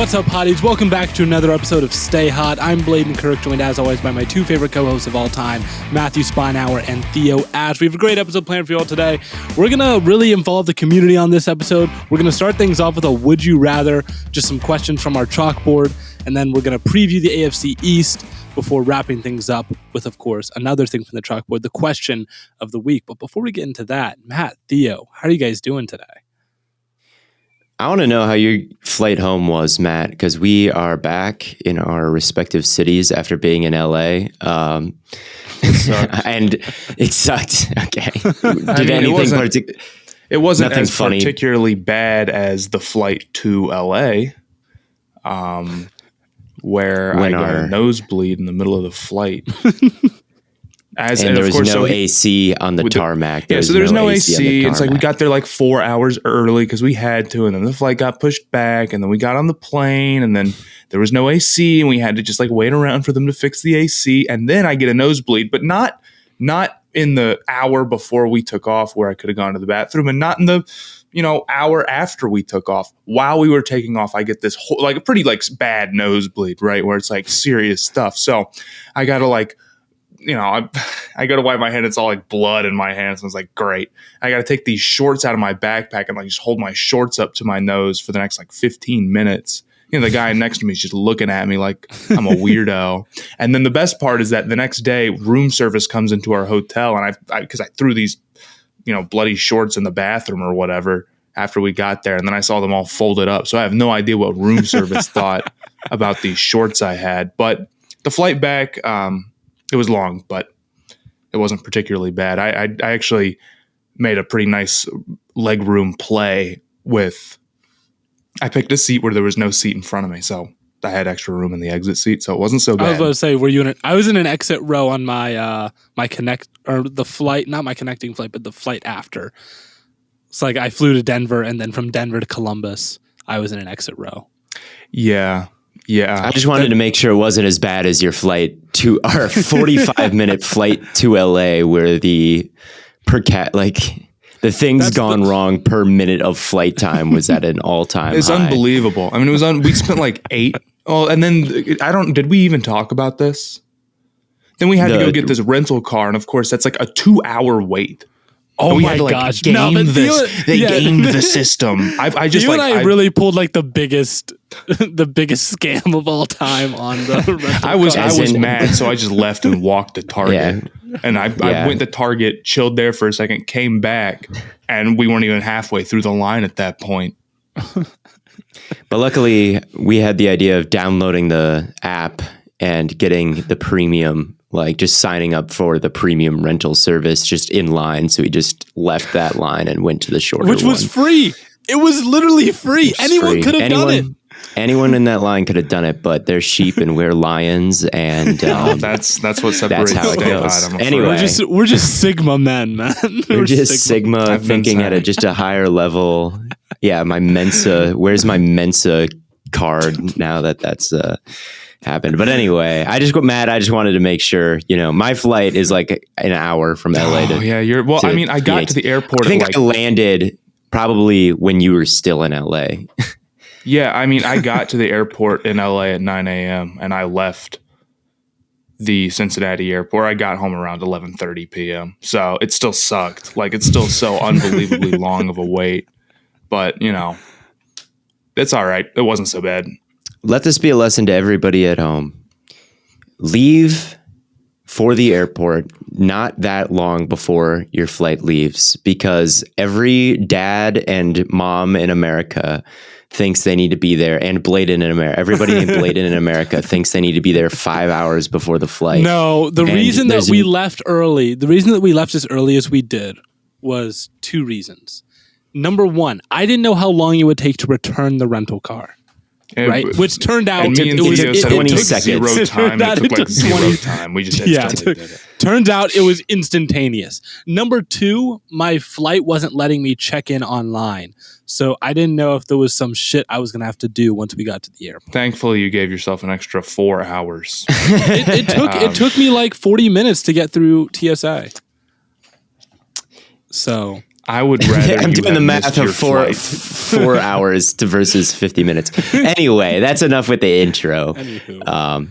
What's up, hotties? Welcome back to another episode of Stay Hot. I'm BLAIDEN Kirk, joined as always by my two favorite co-hosts of all time, Matthew Spinauer and THEO Ash. We have a great episode planned for you all today. We're going to really involve the community on this episode. We're going to start things off with a Would You Rather, just some questions from our chalkboard, and then we're going to preview the AFC East before wrapping things up with, of course, another thing from the chalkboard, the question of the week. But before we get into that, Matt, THEO, how are you guys doing today? I want to know how your flight home was, Matt, because we are back in our respective cities after being in LA. And it sucked. Okay. It wasn't nothing as funny. Particularly bad as the flight to LA, where I got a nosebleed in the middle of the flight. And there was no AC on the tarmac. So there's no AC. It's like we got there like 4 hours early because we had to, and then the flight got pushed back, and then we got on the plane, and then there was no AC, and we had to just like wait around for them to fix the AC, and then I get a nosebleed, but not in the hour before we took off where I could have gone to the bathroom, and not in the hour after we took off. While we were taking off, I get this like a pretty like bad nosebleed, right, where it's like serious stuff. So I got to I go to wipe my hand. It's all like blood in my hands. And I was like, great. I got to take these shorts out of my backpack and like just hold my shorts up to my nose for the next like 15 minutes. The guy next to me is just looking at me like I'm a weirdo. And then the best part is that the next day, room service comes into our hotel, and because I threw these, bloody shorts in the bathroom or whatever after we got there, and then I saw them all folded up. So I have no idea what room service thought about these shorts I had. But the flight back, it was long, but it wasn't particularly bad. I actually made a pretty nice legroom play with. I picked a seat where there was no seat in front of me, so I had extra room in the exit seat, so it wasn't so bad. I was about to say, were you I was in an exit row on my the flight, not my connecting flight, but the flight after. It's like I flew to Denver, and then from Denver to Columbus, I was in an exit row. Yeah. I just wanted to make sure it wasn't as bad as your flight to our 45-minute flight to LA, where the things gone wrong per minute of flight time was at an all-time It's high. Unbelievable. I mean, we spent like 8. Oh, and then did we even talk about this? Then we had to go get this rental car, and of course that's like a 2-hour wait. Oh my gosh! Gamed the system. I really pulled like the biggest scam of all time on the. I was mad, so I just left and walked to Target. Yeah. And I went to Target, chilled there for a second, came back, and we weren't even halfway through the line at that point. But luckily, we had the idea of downloading the app and getting the premium. Like just signing up for the premium rental service just in line. So we just left that line and went to the shorter one. Which was free. It was literally free. Anyone could have done it. Anyone in that line could have done it, but they're sheep and we're lions. And that's what separates. That's how it goes. Anyway, we're just Sigma men, man. We're just Sigma thinking at just a higher level. Yeah, my Mensa. Where's my Mensa card now that's happened? But anyway, I just wanted to make sure, my flight is like an hour from LA to. Oh yeah, I got to the airport. I think I landed probably when you were still in LA. Yeah, I mean, I got to the airport in LA at 9 a.m. and I left the Cincinnati airport. I got home around 11:30 p.m. So it still sucked. Like it's still so unbelievably long of a wait. But it's all right. It wasn't so bad. Let this be a lesson to everybody at home. Leave for the airport not that long before your flight leaves, because every dad and mom in America thinks they need to be there, and BLAIDEN in America. Everybody named BLAIDEN in America thinks they need to be there 5 hours before the flight. No, the reason that we left as early as we did was 2 reasons. Number 1, I didn't know how long it would take to return the rental car. Right, which turned out it took 20 seconds. Zero time. It took like zero time. We just instantly did it. Turns out it was instantaneous. Number 2, my flight wasn't letting me check in online, so I didn't know if there was some shit I was gonna have to do once we got to the airport. Thankfully, you gave yourself an extra 4 hours. It took me like 40 minutes to get through TSA. So I would rather. I'm doing the math of flight. 4 hours versus 50 minutes. Anyway, that's enough with the intro. Well,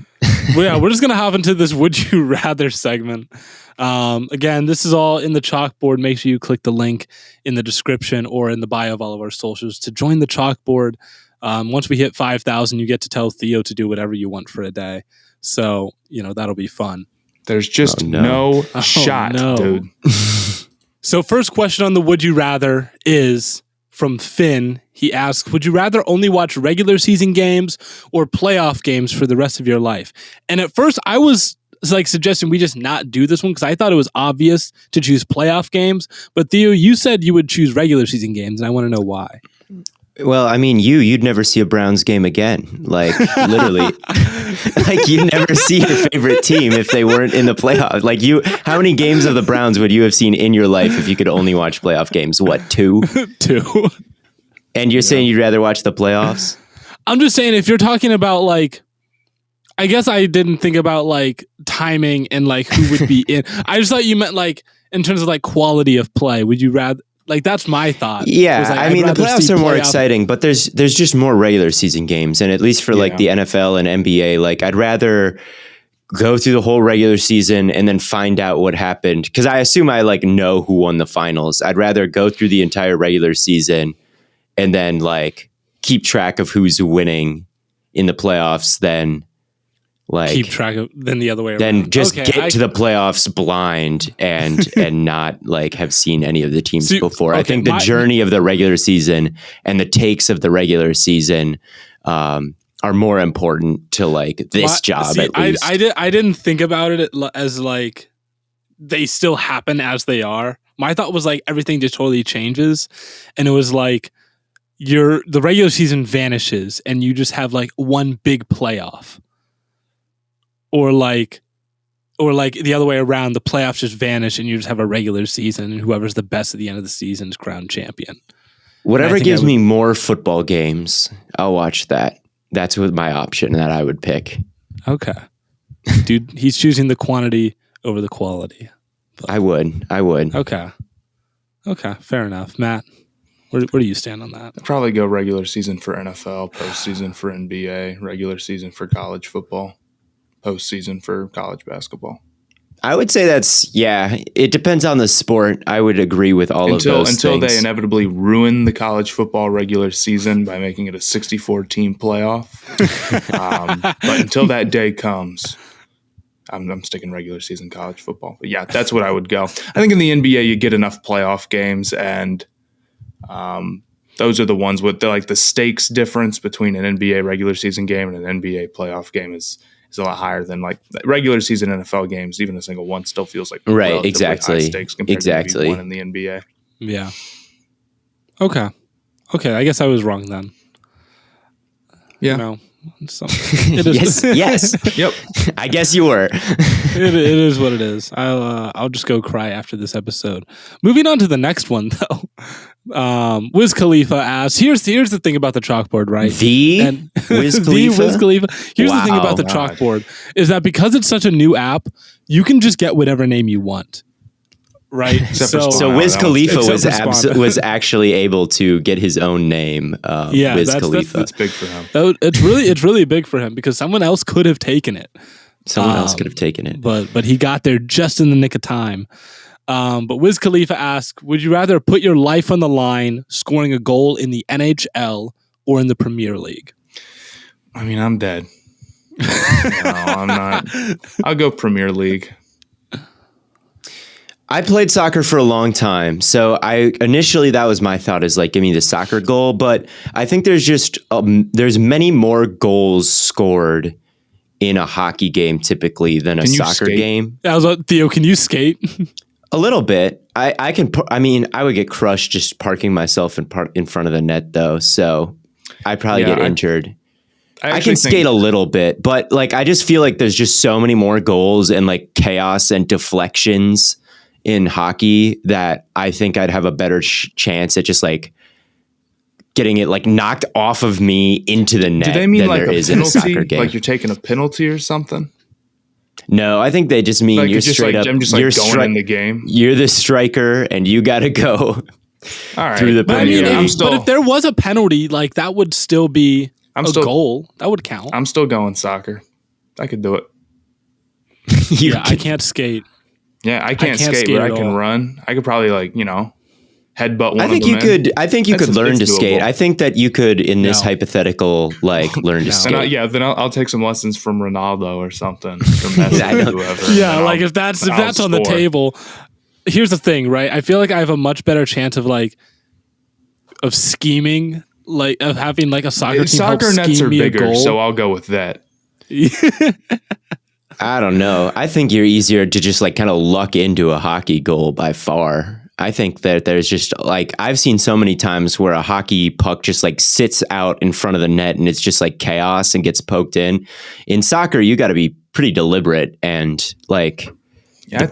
yeah, we're just gonna hop into this "Would You Rather" segment. Again, this is all in the Chalkboard. Make sure you click the link in the description or in the bio of all of our socials to join the Chalkboard. Once we hit 5,000, you get to tell Theo to do whatever you want for a day. So that'll be fun. There's just no shot, dude. So first question on the Would You Rather is from Finn. He asks, would you rather only watch regular season games or playoff games for the rest of your life? And at first I was suggesting we just not do this one because I thought it was obvious to choose playoff games. But Theo, you said you would choose regular season games, and I want to know why. Well, I mean, you'd never see a Browns game again. Like, literally. Like, you'd never see your favorite team if they weren't in the playoffs. Like, how many games of the Browns would you have seen in your life if you could only watch playoff games? What, 2? 2. And you're saying you'd rather watch the playoffs? I'm just saying, if you're talking about, I guess I didn't think about, timing and, who would be in. I just thought you meant, in terms of, quality of play. Would you rather... that's my thought. Yeah, I mean, the playoffs are more exciting, but there's just more regular season games. And at least for the NFL and NBA, I'd rather go through the whole regular season and then find out what happened. Because I assume I know who won the finals. I'd rather go through the entire regular season and then keep track of who's winning in the playoffs than keep track of than the other way around. Then just get to the playoffs blind and not have seen any of the teams before. I think the journey of the regular season and the takes of the regular season are more important to this job. At least I didn't think about it as they still happen as they are. My thought was everything just totally changes, and it was the regular season vanishes and you just have one big playoff. Or the other way around, the playoffs just vanish and you just have a regular season, and whoever's the best at the end of the season is crowned champion. Whatever gives me more football games, I'll watch that. That's my option that I would pick. Okay. Dude, he's choosing the quantity over the quality. But I would. Okay, fair enough. Matt, where do you stand on that? I'd probably go regular season for NFL, postseason for NBA, regular season for college football, postseason for college basketball. I would say it depends on the sport. I would agree with all of those until things. They inevitably ruin the college football regular season by making it a 64-team playoff. But until that day comes, I'm sticking regular season college football. But yeah, that's what I would go. I think in the NBA you get enough playoff games, and those are the ones with the stakes difference between an NBA regular season game and an NBA playoff game is a lot higher than regular season NFL games. Even a single one still feels like right, exactly, high stakes compared to one in the NBA. Yeah. Okay. I guess I was wrong then. Yeah. It is. yes. Yep. I guess you were. It is what it is. I'll just go cry after this episode. Moving on to the next one though. Wiz Khalifa asks, here's the thing about the Chalkboard, right? Wiz Khalifa? Wiz Khalifa. Here's the thing about the Chalkboard is that because it's such a new app, you can just get whatever name you want. Right. So Wiz Khalifa was actually able to get his own name. Wiz Khalifa. That's big for him. It's really big for him because someone else could have taken it. But he got there just in the nick of time. But Wiz Khalifa asks, would you rather put your life on the line scoring a goal in the NHL or in the Premier League? I mean, I'm dead. No, I'm not. I'll go Premier League. I played soccer for a long time, so initially that was my thought is give me the soccer goal, but I think there's many more goals scored in a hockey game typically than a soccer game. Theo, can you skate? A little bit. I can. I would get crushed just parking myself in front of the net though, so I'd probably get injured. I can skate a little bit, but I just feel there's just so many more goals and chaos and deflections in hockey that I think I'd have a better chance at just getting it knocked off of me into the net. Do they mean than there is in a soccer game? You're taking a penalty or something? No, I think they just mean you're straight up. I'm just going in the game. You're the striker, and you got to go. All right. through the But I mean, Premier League. but if there was a penalty, like that would still be a goal. That would count. I'm still going soccer. I could do it. I can't skate. Yeah, I can't skate, but I can run. I could probably headbutt one. I think you could learn to skate. I think that you could, in this hypothetical, learn to skate. Then I'll take some lessons from Ronaldo or something. Or Messi or whoever. Yeah, like if that's on the table. Here's the thing, right? I feel like I have a much better chance of scheming, of having a soccer team. Soccer nets are bigger, so I'll go with that. I don't know. I think you're easier to just kind of luck into a hockey goal by far. I think that there's just I've seen so many times where a hockey puck just sits out in front of the net and it's just chaos and gets poked in. In soccer, you got to be pretty deliberate and the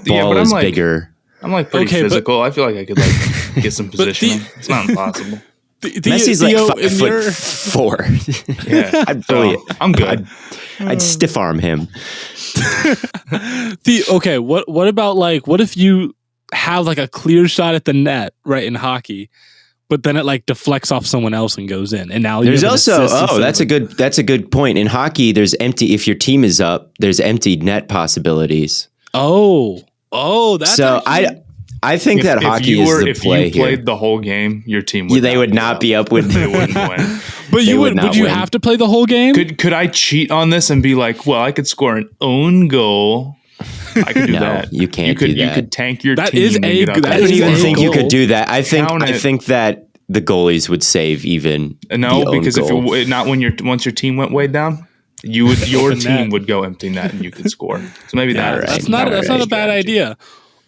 ball is bigger. I'm pretty physical. I feel like I could get some positioning. It's not impossible. Messi's 5'4". Yeah, I'm good. I'd stiff arm him. What about what if you have a clear shot at the net, right, in hockey, but then it deflects off someone else and goes in, and now there's also that's a good point. In hockey, there's empty. If your team is up, there's empty net possibilities. That's so I think that hockey is the play here. If you played the whole game, your team would they would not be up with. They wouldn't win. But would you have to play the whole game? Could I cheat on this and be I could score an own goal? I could do that. You can't do that. You could tank your that team. Is a, I don't even think you could do that. I think that the goalies would save even. No, because once your team went way down, your team would go empty net and you could score. So maybe that's not a bad idea.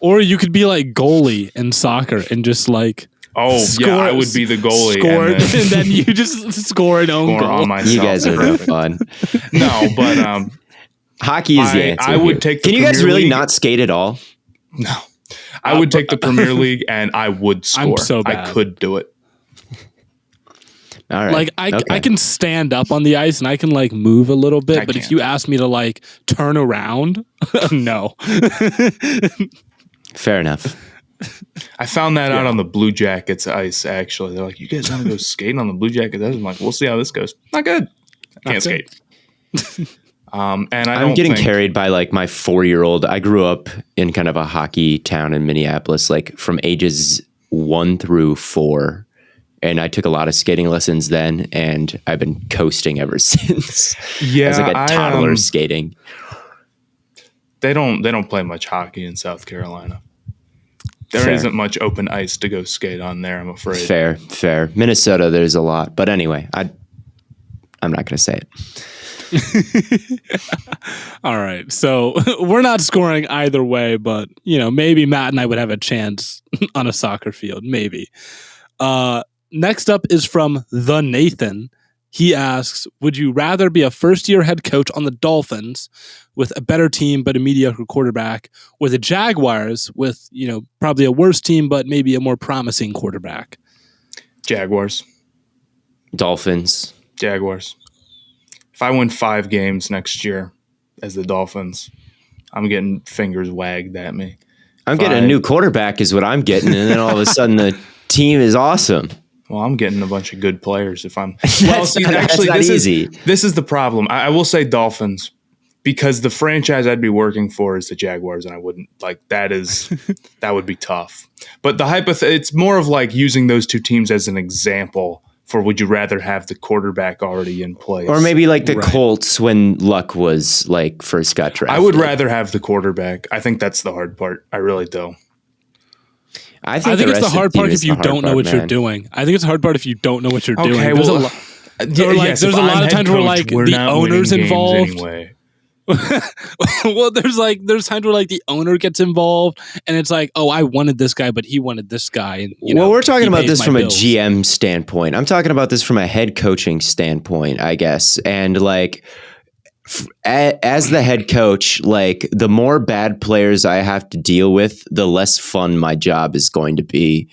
Or you could be goalie in soccer and just I would be the goalie. And then you just score an own goal. On myself. You guys are no fun. No, but hockey is the answer. I would take. Can you guys really not skate at all? No, I would take the Premier League and I would score. I'm so bad. I could do it. All right. I can stand up on the ice and I can move a little bit, but if you ask me to turn around, no. Fair enough. I found that out on the Blue Jackets ice, actually. They're you guys want to go skating on the Blue Jackets ice? I'm we'll see how this goes. Not good. I can't skate. And I'm getting carried by my 4-year-old. I grew up in kind of a hockey town in Minneapolis, from ages 1 through 4. And I took a lot of skating lessons then, and I've been coasting ever since. Yeah, as a toddler skating. They don't play much hockey in South Carolina. There isn't much open ice to go skate on there, I'm afraid. Fair. Minnesota, there's a lot. But anyway, I'm not going to say it. All right. So we're not scoring either way, but, maybe Matt and I would have a chance on a soccer field. Maybe. Next up is from The Nathan. He asks, would you rather be a first-year head coach on the Dolphins with a better team but a mediocre quarterback, or the Jaguars with, probably a worse team but maybe a more promising quarterback? Jaguars. Dolphins. Jaguars. If I win 5 games next year as the Dolphins, I'm getting fingers wagged at me. I'm getting a new quarterback is what I'm getting, and then all of a sudden the team is awesome. Well, I'm getting a bunch of good players if I'm. That's not easy. This is the problem. I will say Dolphins because the franchise I'd be working for is the Jaguars, and I wouldn't that would be tough. But it's more of using those two teams as an example for would you rather have the quarterback already in place, or maybe the Colts when Luck was first got drafted. I would rather have the quarterback. I think that's the hard part. I really do. I think it's the hard part if you don't know what you're doing. I think it's the hard part if you don't know what you're doing. There's a lot of times where the owner's involved. Anyway. Well, there's times where the owner gets involved, and it's I wanted this guy, but he wanted this guy. And we're talking about this from a GM standpoint. I'm talking about this from a head coaching standpoint, I guess, and as the head coach, the more bad players I have to deal with, the less fun my job is going to be.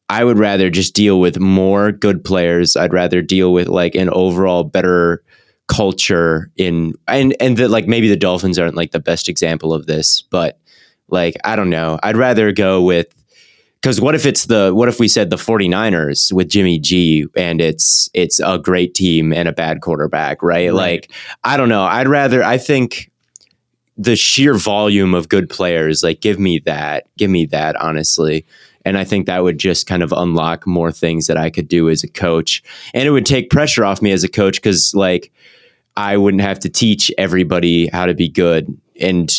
I would rather just deal with more good players. I'd rather deal with an overall better culture and that maybe the Dolphins aren't the best example of this, but I don't know. I'd rather go with Because what if we said the 49ers with Jimmy G and it's a great team and a bad quarterback, right? Like, I don't know. I think the sheer volume of good players, like give me that, honestly. And I think that would just kind of unlock more things that I could do as a coach. And it would take pressure off me as a coach because like I wouldn't have to teach everybody how to be good. And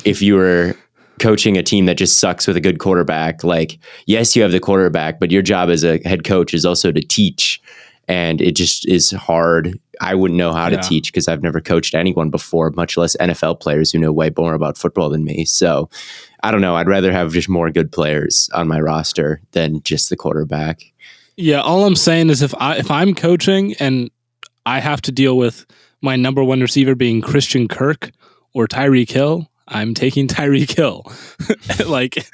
if you were coaching a team that just sucks with a good quarterback, like, yes, you have the quarterback, but your job as a head coach is also to teach. And it just is hard. I wouldn't know how to teach because I've never coached anyone before, much less NFL players who know way more about football than me. So I don't know. I'd rather have just more good players on my roster than just the quarterback. Yeah. All I'm saying is if I'm coaching and I have to deal with my number one receiver being Christian Kirk or Tyreek Hill, I'm taking Tyreek Hill. Like,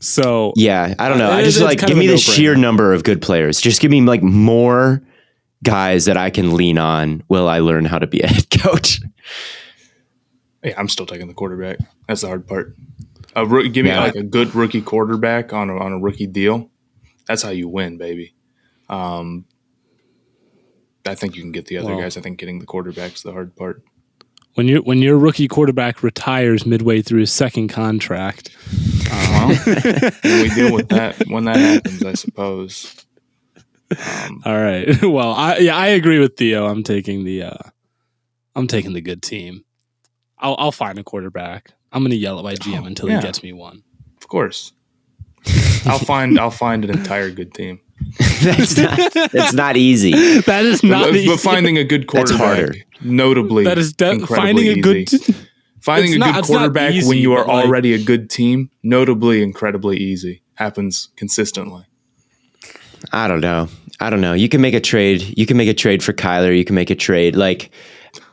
so. Yeah, I don't know. I just like, give me the sheer number of good players. Just give me like more guys that I can lean on while I learn how to be a head coach. Yeah, I'm still taking the quarterback. That's the hard part. Give me like a good rookie quarterback on a rookie deal. That's how you win, baby. I think you can get the other guys. I think getting the quarterback's the hard part. When your rookie quarterback retires midway through his second contract, we deal with that when that happens, I suppose. All right. Well, I agree with Theo. I'm taking the good team. I'll find a quarterback. I'm gonna yell at my GM until he gets me one. Of course. I'll find an entire good team. That's not easy. That is not easy. But finding a good quarterback, harder. Notably, that is finding a good quarterback when you are already a good team, notably incredibly easy. Happens consistently. I don't know. You can make a trade. You can make a trade for Kyler. You can make a trade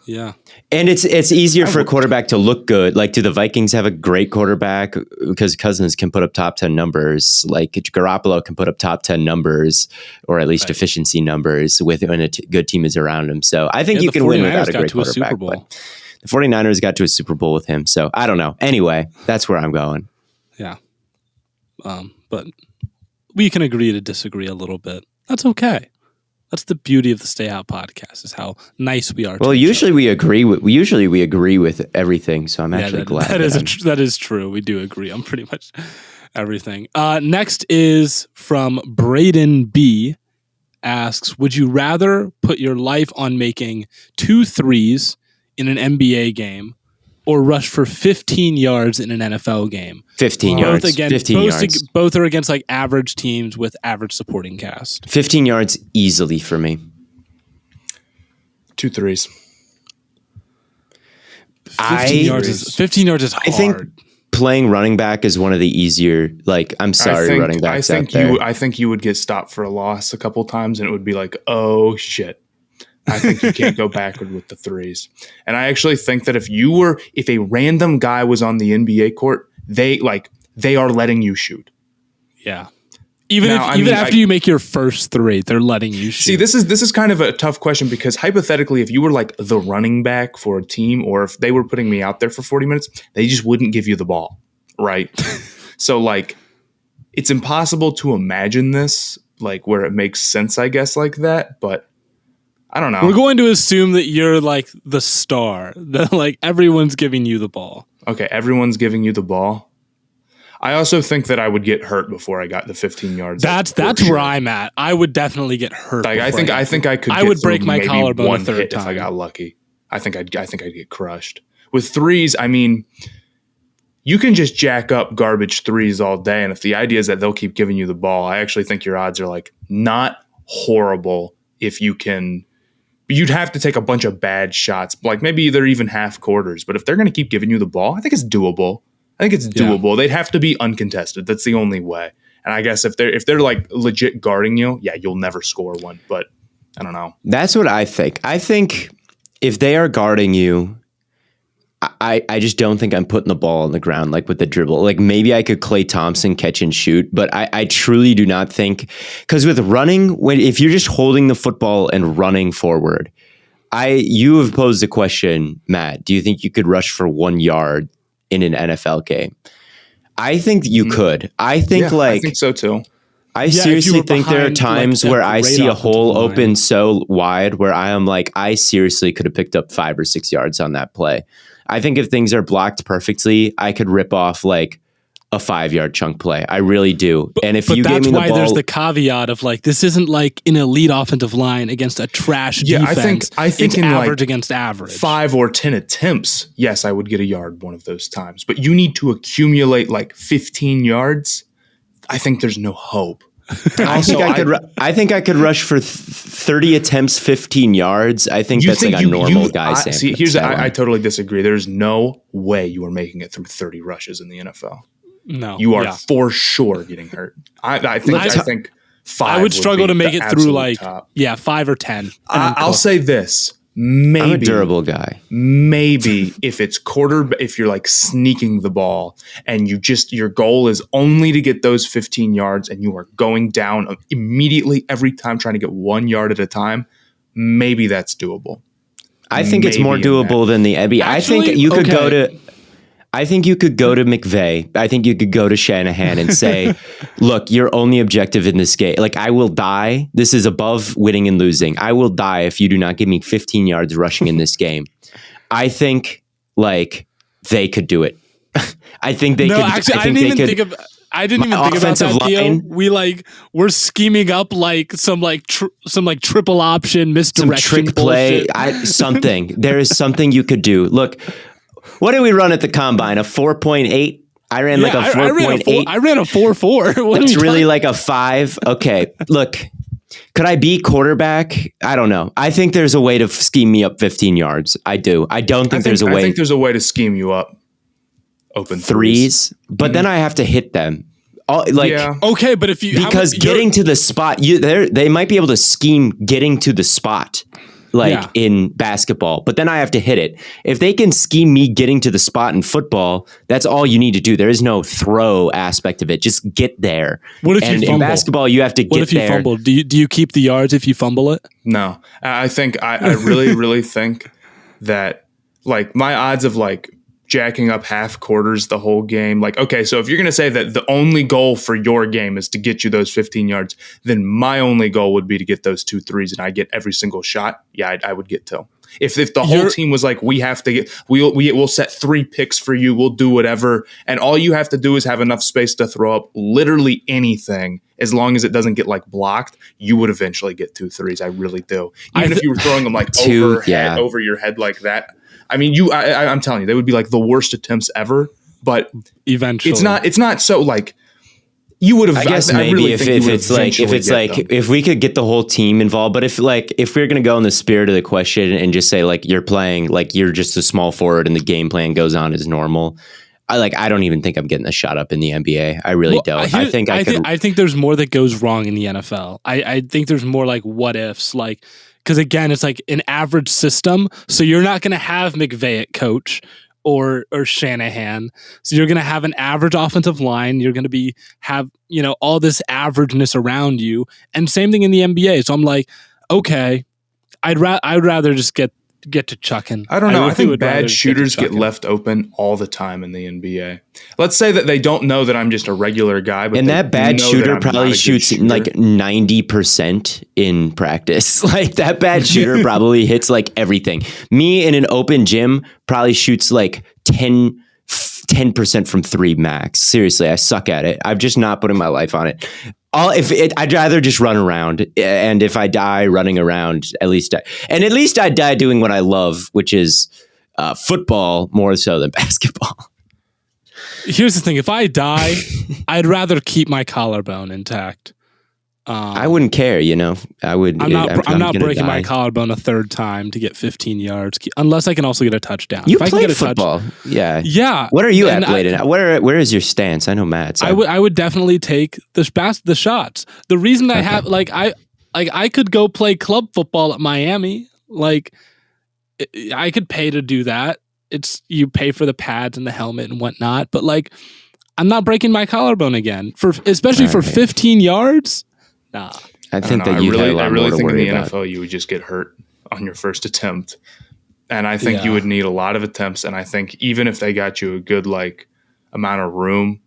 yeah. And it's easier for a quarterback to look good. Like, do the Vikings have a great quarterback? Because Cousins can put up top 10 numbers. Like, Garoppolo can put up top 10 numbers, or at least efficiency numbers when a good team is around him. So I think you can win without a great quarterback. But the 49ers got to a Super Bowl with him. So I don't know. Anyway, that's where I'm going. Yeah. But we can agree to disagree a little bit. That's okay. That's the beauty of the Stay Out podcast, is how nice we are. Well, usually we agree with everything, so I'm actually glad. That is true. We do agree on pretty much everything. Next is from Braden B. Asks, would you rather put your life on making 2 threes in an NBA game or rush for 15 yards in an NFL game? 15 yards. 15 yards. Both are against like average teams with average supporting cast. 15 yards easily for me. 2 threes. 15 yards is hard. I think playing running back is one of the easier, like, I'm sorry, running backs out there. I think you would get stopped for a loss a couple times and it would be like, oh shit. I think you can't go backward with the threes. And I actually think that if a random guy was on the NBA court, they are letting you shoot. Yeah. Even after you make your first 3, they're letting you shoot. See, this is kind of a tough question because hypothetically, if you were like the running back for a team, or if they were putting me out there for 40 minutes, they just wouldn't give you the ball, right? So like, it's impossible to imagine this, like, where it makes sense, I guess, like that, but I don't know. We're going to assume that you're like the star, that like everyone's giving you the ball. Okay, everyone's giving you the ball. I also think that I would get hurt before I got the 15 yards. That's where I'm at. I would definitely get hurt. Like, I think I could. I would break my collarbone a third time if I got lucky. I think I'd get crushed. With threes, I mean, you can just jack up garbage threes all day, and if the idea is that they'll keep giving you the ball, I actually think your odds are like not horrible if you can. You'd have to take a bunch of bad shots, like maybe they're even half quarters. But if they're going to keep giving you the ball, I think it's doable. Yeah. They'd have to be uncontested. That's the only way. And I guess if they're like legit guarding you, yeah, you'll never score one. But I don't know. That's what I think. I think if they are guarding you, I just don't think I'm putting the ball on the ground like with the dribble. Like maybe I could Klay Thompson catch and shoot, but I truly do not think, because with running, if you're just holding the football and running forward, you have posed a question, Matt. Do you think you could rush for 1 yard in an NFL game? I think you could. I think I think so too. I seriously think there are times where I see a hole line open so wide where I am like, I seriously could have picked up 5 or 6 yards on that play. I think if things are blocked perfectly, I could rip off like a 5-yard chunk play. I really do. And if you gave me the ball, that's why there's the caveat of like, this isn't like an elite offensive line against a trash defense. I think it's in average like against average. 5 or 10 attempts, yes, I would get a yard one of those times. But you need to accumulate like 15 yards. I think there's no hope. I think I could rush for 30 attempts, 15 yards. I think that's like a normal guy. I totally disagree. There's no way you are making it through 30 rushes in the NFL. No, you are for sure getting hurt. I think 5. I would struggle to make it through like top. 5 or 10. I'll say this. Maybe I'm a durable guy. Maybe if you're like sneaking the ball and your goal is only to get those 15 yards and you are going down immediately every time trying to get 1 yard at a time, maybe that's doable. I think it's more doable than the NBA. I think you could go to McVay. I think you could go to Shanahan and say, look, your only objective in this game, like I will die. This is above winning and losing. I will die if you do not give me 15 yards rushing in this game. I think like they could do it. I think they could. Actually, I didn't even think about that, Theo. We're scheming up like some triple option misdirection, some trick play, something. There is something you could do. Look, what did we run at the combine? A 4.8? I ran like a 4.8. I ran a 4.4. That's really like a 5. Okay, look, could I be quarterback? I don't know. I think there's a way to scheme me up 15 yards. I do. I think there's a way. I think there's a way to scheme you up. Open threes, but then I have to hit them. Okay, but if you getting to the spot, they might be able to scheme getting to the spot, in basketball. But then I have to hit it. If they can scheme me getting to the spot in football, that's all you need to do. There is no throw aspect of it. Just get there. What if you fumble? In basketball, you have to get there. What if you fumble? Do you keep the yards if you fumble it? No, I think I really really think that like my odds of like jacking up half quarters the whole game. Like, okay, so if you're going to say that the only goal for your game is to get you those 15 yards, then my only goal would be to get those 2 threes and I get every single shot. Yeah, I would get 2. If the whole team was like, we have to get, we'll set 3 picks for you, we'll do whatever, and all you have to do is have enough space to throw up literally anything, as long as it doesn't get like blocked, you would eventually get 2 threes. I really do. Even if you were throwing them like over your head like that. I mean, I'm telling you, they would be like the worst attempts ever. But eventually, it's not so like you would have. I guess maybe if we could get the whole team involved. But if we're gonna go in the spirit of the question and just say like you're playing like you're just a small forward and the game plan goes on as normal. I don't even think I'm getting a shot up in the NBA. I really don't. I think there's more that goes wrong in the NFL. I think there's more like what ifs like. Because again, it's like an average system, so you're not going to have McVay at coach or Shanahan. So you're going to have an average offensive line. You're going to have all this averageness around you, and same thing in the NBA. So I'm like, okay, I'd rather just get to chucking. I don't know. I think bad shooters get left open all the time in the NBA. Let's say that they don't know that I'm just a regular guy, but that bad shooter probably shoots like 90% in practice. Like that bad shooter probably hits like everything. Me in an open gym probably shoots like 10% from 3 max. Seriously, I suck at it. I've just not putting my life on it. I'd rather just run around, and if I die running around, at least I die doing what I love, which is football more so than basketball. Here's the thing: if I die, I'd rather keep my collarbone intact. I wouldn't care, I would. I'm not breaking my collarbone a 3rd time to get 15 yards, unless I can also get a touchdown. You play football, yeah. What are you at, BLAIDEN? Where is your stance? I know Matt's. I would definitely take the shots. The reason I have I could go play club football at Miami. Like I could pay to do that. It's you pay for the pads and the helmet and whatnot, but like I'm not breaking my collarbone again especially for 15 yards. Nah. I think that I really think in the NFL you would just get hurt on your first attempt. And I think you would need a lot of attempts. And I think even if they got you a good like amount of room,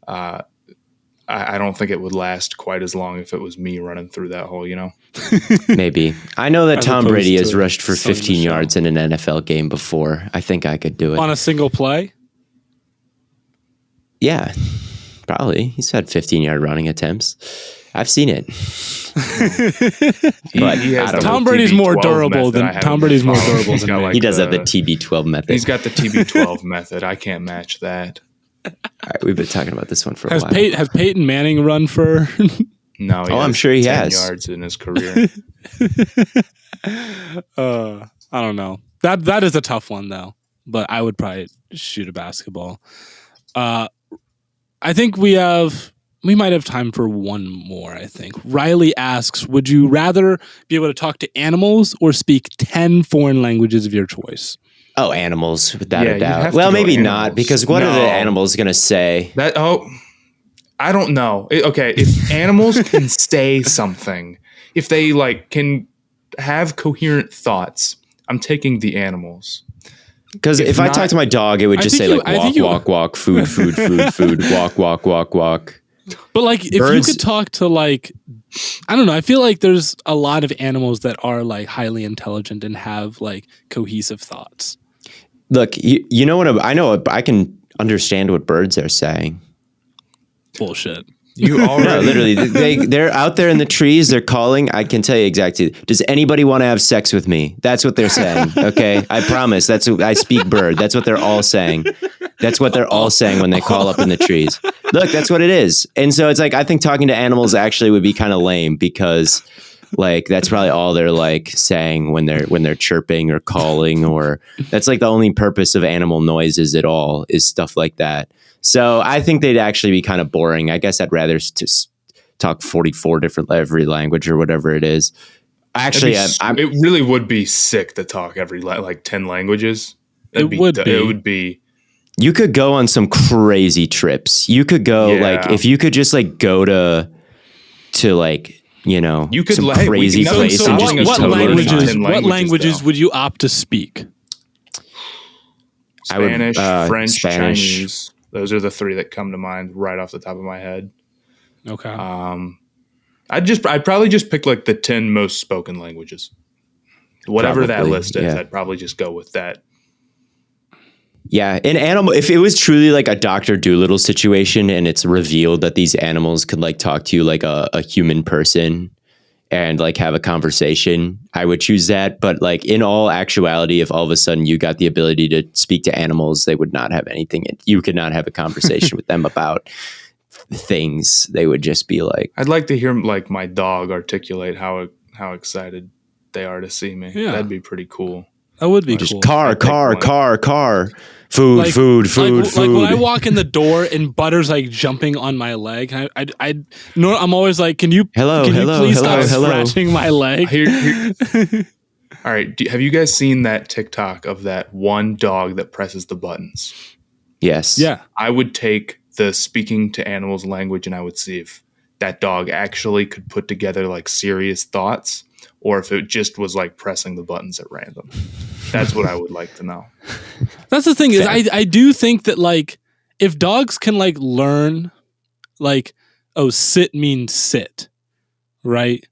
I don't think it would last quite as long if it was me running through that hole, Maybe. I know that As Tom opposed Brady has to rushed for selling the 15 show. yards in an NFL game before. I think I could do it. On a single play? Yeah, probably. He's had 15-yard running attempts. I've seen it. But He has I don't the know. Tom Brady's more TB12 durable method. than I haven't Tom Brady's more followed. durable He's than got, me. like, He does have the TB12 method. He's got the TB12 method. I can't match that. All right, we've been talking about this one for a Has while. has Peyton Manning run for? No, he I'm has sure he 10 has. yards in his career. I don't know. That is a tough one though. But I would probably shoot a basketball. I think we might have time for one more. I think Riley asks, "Would you rather be able to talk to animals or speak 10 foreign languages of your choice?" Oh, animals, without Yeah, a you'd doubt. have to Well, go maybe animals. not, because what are the No. animals going to say? I don't know. Okay, if animals can say something, if they can have coherent thoughts, I'm taking the animals. Because if I talk to my dog, it would I just think say you- I walk, think you- walk, walk, food, food, food, food, walk, walk, walk, walk. But if Birds- you could talk to I don't know, I feel like there's a lot of animals that are highly intelligent and have cohesive thoughts. Look, you know what? I know. I can understand what birds are saying. Bullshit. You No, already literally, they're out there in the trees. They're calling. I can tell you exactly. Does anybody want to have sex with me? That's what they're saying. Okay, I promise. That's what I speak bird. That's what they're all saying. That's what they're all saying when they call up in the trees. Look, that's what it is. And so it's I think talking to animals actually would be kind of lame because that's probably all they're saying when they're chirping or calling, or that's the only purpose of animal noises at all is stuff like that. So I think they'd actually be kind of boring. I guess I'd rather just talk 44 different every language or whatever it is. Actually, it really would be sick to talk every 10 languages. It would be. You could go on some crazy trips. You could go if you could just go to You could some we crazy can- place so and just be what totally languages? fine. What languages though. would you opt to speak? I would, Spanish, French, Spanish. Chinese. Those are the three that come to mind right off the top of my head. Okay. I'd probably just pick the 10 most spoken languages. Whatever that Probably, list is, yeah. I'd probably just go with that. Yeah, an animal. If it was truly a Dr. Dolittle situation, and it's revealed that these animals could talk to you like a human person and have a conversation, I would choose that. But in all actuality, if all of a sudden you got the ability to speak to animals, they would not have anything. You could not have a conversation with them about things. They would just be I'd like to hear my dog articulate how excited they are to see me. Yeah. That'd be pretty cool. That would be just cool. car, food, food. When I walk in the door and Butter's jumping on my leg, I'm always can you please stop scratching my leg? All right. Have you guys seen that TikTok of that one dog that presses the buttons? Yes. Yeah. I would take the speaking to animals language and I would see if that dog actually could put together serious thoughts or if it just was pressing the buttons at random. That's what I would like to know. That's the thing is I do think that if dogs can learn sit means sit, right?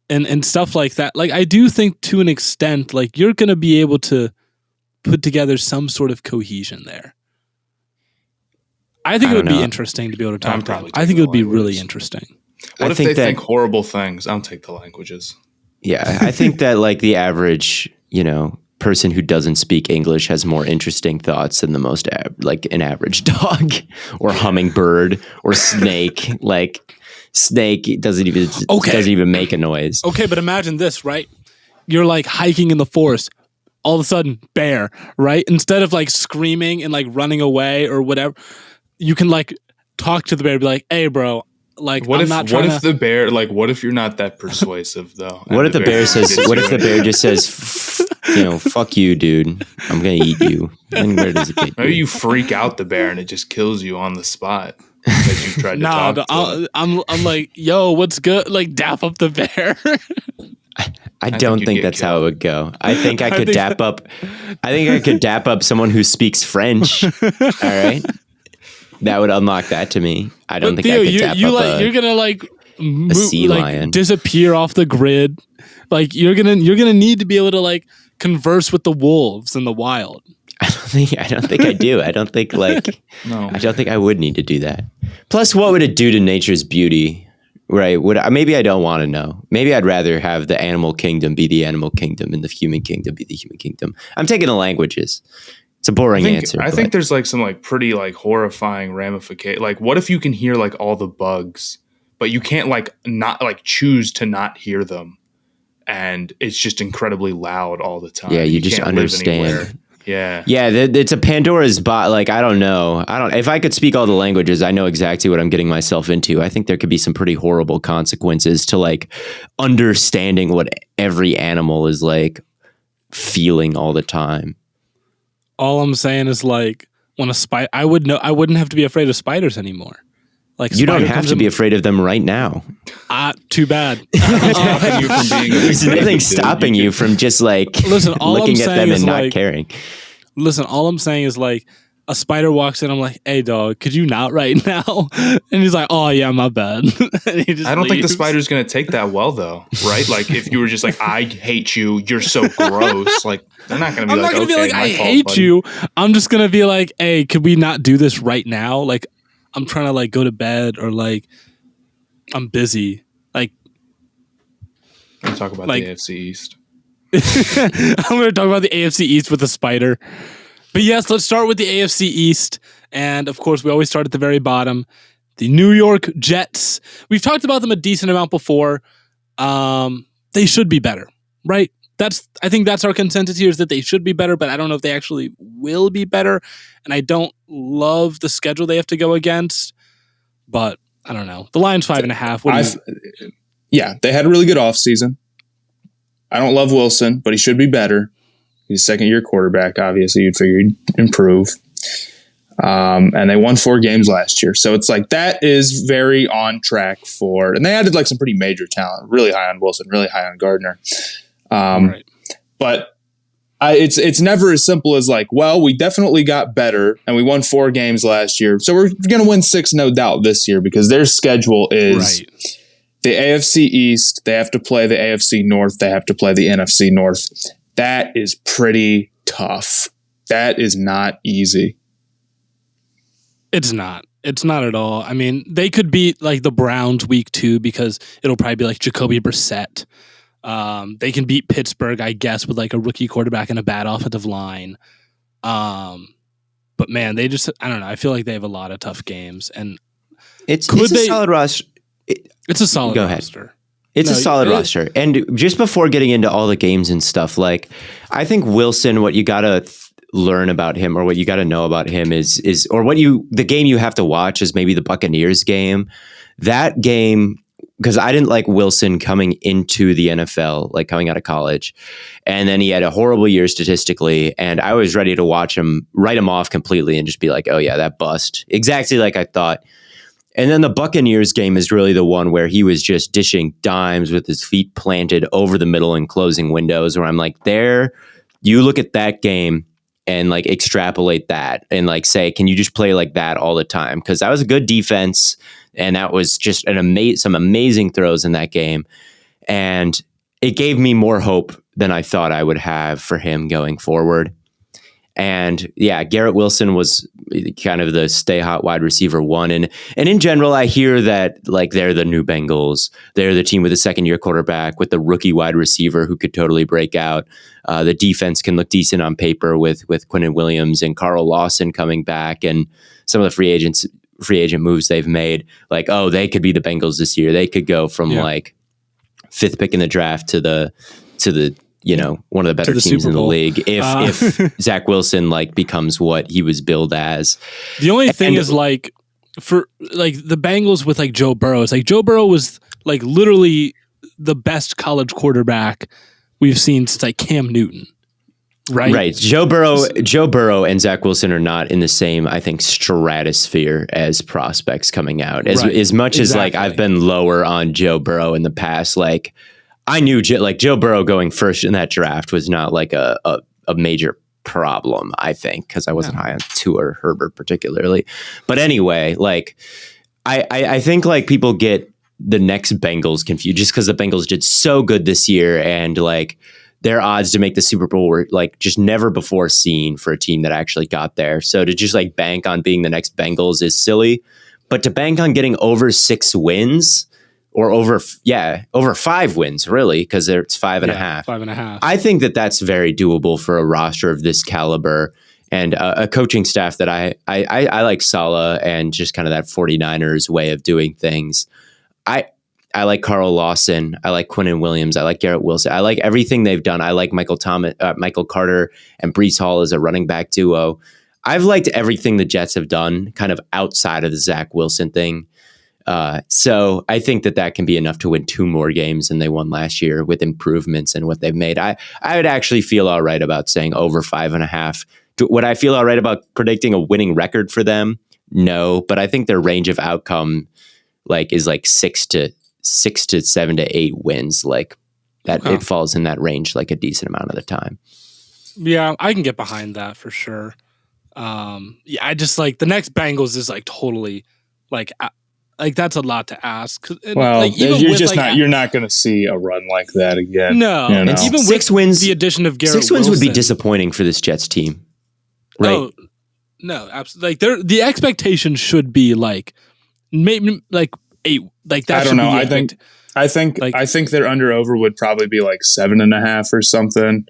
And stuff like that. I do think to an extent you're going to be able to put together some sort of cohesion there. I think it would be interesting to be able to talk to them. I think it would be really interesting. What if they think horrible things? I'll take the languages. Yeah, I think that the average, person who doesn't speak English has more interesting thoughts than the most an average dog or hummingbird or snake. Snake doesn't even make a noise. Okay, but imagine this, right? You're hiking in the forest. All of a sudden, bear, right? Instead of screaming and running away or whatever, you can talk to the bear and be like, "Hey, bro, what if the bear what if you're not that persuasive though? What if the bear says? What if the bear just says, "Fuck you, dude. I'm gonna eat you." And where does it get you? Maybe you freak out the bear and it just kills you on the spot because you tried to talk to it. I'm like, yo, what's good? Dap up the bear. I don't think that's how it would go. I think I could dap up. I think I could dap up someone who speaks French. All right. that would unlock that to me. I don't think Theo, I could tap up you're gonna like a sea lion. disappear off the grid. Like you're gonna need to be able to like converse with the wolves in the wild. I don't think I do. I don't think like No. I don't think I would need to do that. Plus, what would it do to nature's beauty? Right? Maybe I don't want to know. Maybe I'd rather have the animal kingdom be the animal kingdom and the human kingdom be the human kingdom. I'm taking the languages. It's a boring answer. I think there's like some like pretty like horrifying ramification. Like, what if you can hear like all the bugs, but you can't like not like choose to not hear them, and it's just incredibly loud all the time. Yeah, you just can't live understand. anywhere. Yeah. Yeah, it's a Pandora's box. Like, I don't know. If I could speak all the languages, I know exactly what I'm getting myself into. I think there could be some pretty horrible consequences to like understanding what every animal is like feeling all the time. All I'm saying is like when a spider, I wouldn't have to be afraid of spiders anymore. Like you don't have to be afraid of them right now. Too bad. There's nothing stopping you from just like looking at them and not caring. Listen, all I'm saying is like a spider walks in. I'm like, hey dog, could you not right now? And he's like, oh yeah, my bad. I don't think the spider's gonna take that well though, right? Like if you were just like, I hate you, you're so gross. Like they're not gonna be I'm like, not gonna okay, be like, my I fault, hate buddy. you. I'm just gonna be like, hey, could we not do this right now? Like I'm trying to like go to bed or like I'm busy. Like Let's talk about like, the AFC East. I'm going to talk about the AFC East with the spider. But yes, let's start with the AFC East. And of course, we always start at the very bottom. The New York Jets. We've talked about them a decent amount before. They should be better, right? I think that's our consensus here is that they should be better, but I don't know if they actually will be better. And I don't love the schedule they have to go against, but I don't know. The Lions 5.5. Yeah, they had a really good offseason. I don't love Wilson, but he should be better. He's a second-year quarterback. Obviously, you'd figure he'd improve. And they won 4 games last year. So it's like that is very on track for – and they added like some pretty major talent. Really high on Wilson, really high on Gardner. Right. But it's never as simple as like, well, we definitely got better and we won 4 games last year. So we're going to win 6, no doubt, this year because their schedule is the AFC East. They have to play the AFC North. They have to play the NFC North. That is pretty tough. That is not easy. It's not. It's not at all. I mean, they could beat like the Browns week 2 because it'll probably be like Jacoby Brissett. They can beat Pittsburgh, I guess, with like a rookie quarterback and a bad offensive line. But man, I don't know. I feel like they have a lot of tough games, and it's a solid roster. It's a solid roster. It's a solid roster. And just before getting into all the games and stuff, like I think Wilson, what you gotta learn about him, or what you gotta know about him is, or the game you have to watch is maybe the Buccaneers game. That game. Because I didn't like Wilson coming into the NFL, like coming out of college. And then he had a horrible year statistically. And I was ready to watch him, write him off completely and just be like, oh yeah, that bust. Exactly like I thought. And then the Buccaneers game is really the one where he was just dishing dimes with his feet planted over the middle and closing windows, where I'm like, you look at that game and like extrapolate that and like say, can you just play like that all the time? Because that was a good defense. And that was just some amazing throws in that game. And it gave me more hope than I thought I would have for him going forward. And yeah, Garrett Wilson was kind of the stay hot wide receiver 1. And in general, I hear that like they're the new Bengals. They're the team with a second-year quarterback with the rookie wide receiver who could totally break out. The defense can look decent on paper with Quinnen Williams and Carl Lawson coming back and some of the free agent moves they've made. Like, oh, they could be the Bengals this year. They could go from like 5th pick in the draft to the one of the better teams in the league if Zach Wilson like becomes what he was billed as. The only thing is like for like the Bengals with like Joe Burrow, it's like Joe Burrow was like literally the best college quarterback we've seen since like Cam Newton. Right. Joe Burrow and Zach Wilson are not in the same, I think, stratosphere as prospects coming out. As much as like I've been lower on Joe Burrow in the past, like I knew like Joe Burrow going first in that draft was not like a major problem, I think, because I wasn't high on Tua or Herbert particularly. But anyway, like I think like people get the next Bengals confused just because the Bengals did so good this year, and like their odds to make the Super Bowl were like just never before seen for a team that actually got there. So to just like bank on being the next Bengals is silly, but to bank on getting over 6 wins or over 5 wins, really, because it's 5.5. 5.5. I think that that's very doable for a roster of this caliber and a coaching staff that I like Saleh and just kind of that 49ers way of doing things. I like Carl Lawson. I like Quinnen Williams. I like Garrett Wilson. I like everything they've done. I like Michael Carter and Breece Hall as a running back duo. I've liked everything the Jets have done kind of outside of the Zach Wilson thing. So I think that can be enough to win 2 more games than they won last year with improvements in what they've made. I would actually feel all right about saying over 5.5. Would I feel all right about predicting a winning record for them? No, but I think their range of outcome is 6 to 7 to 8 wins. Like that, It falls in that range like a decent amount of the time. Yeah, I can get behind that for sure. I just like the next Bengals is like totally like that's a lot to ask. Well, you're not going to see a run like that again. No, you know? and even 6 wins, the addition of Garrett 6 wins Wilson, would be disappointing for this Jets team, right? Oh, no, absolutely. Like the expectation should be like maybe like 8. Like that. I don't know. I think their under over would probably be like 7.5 or something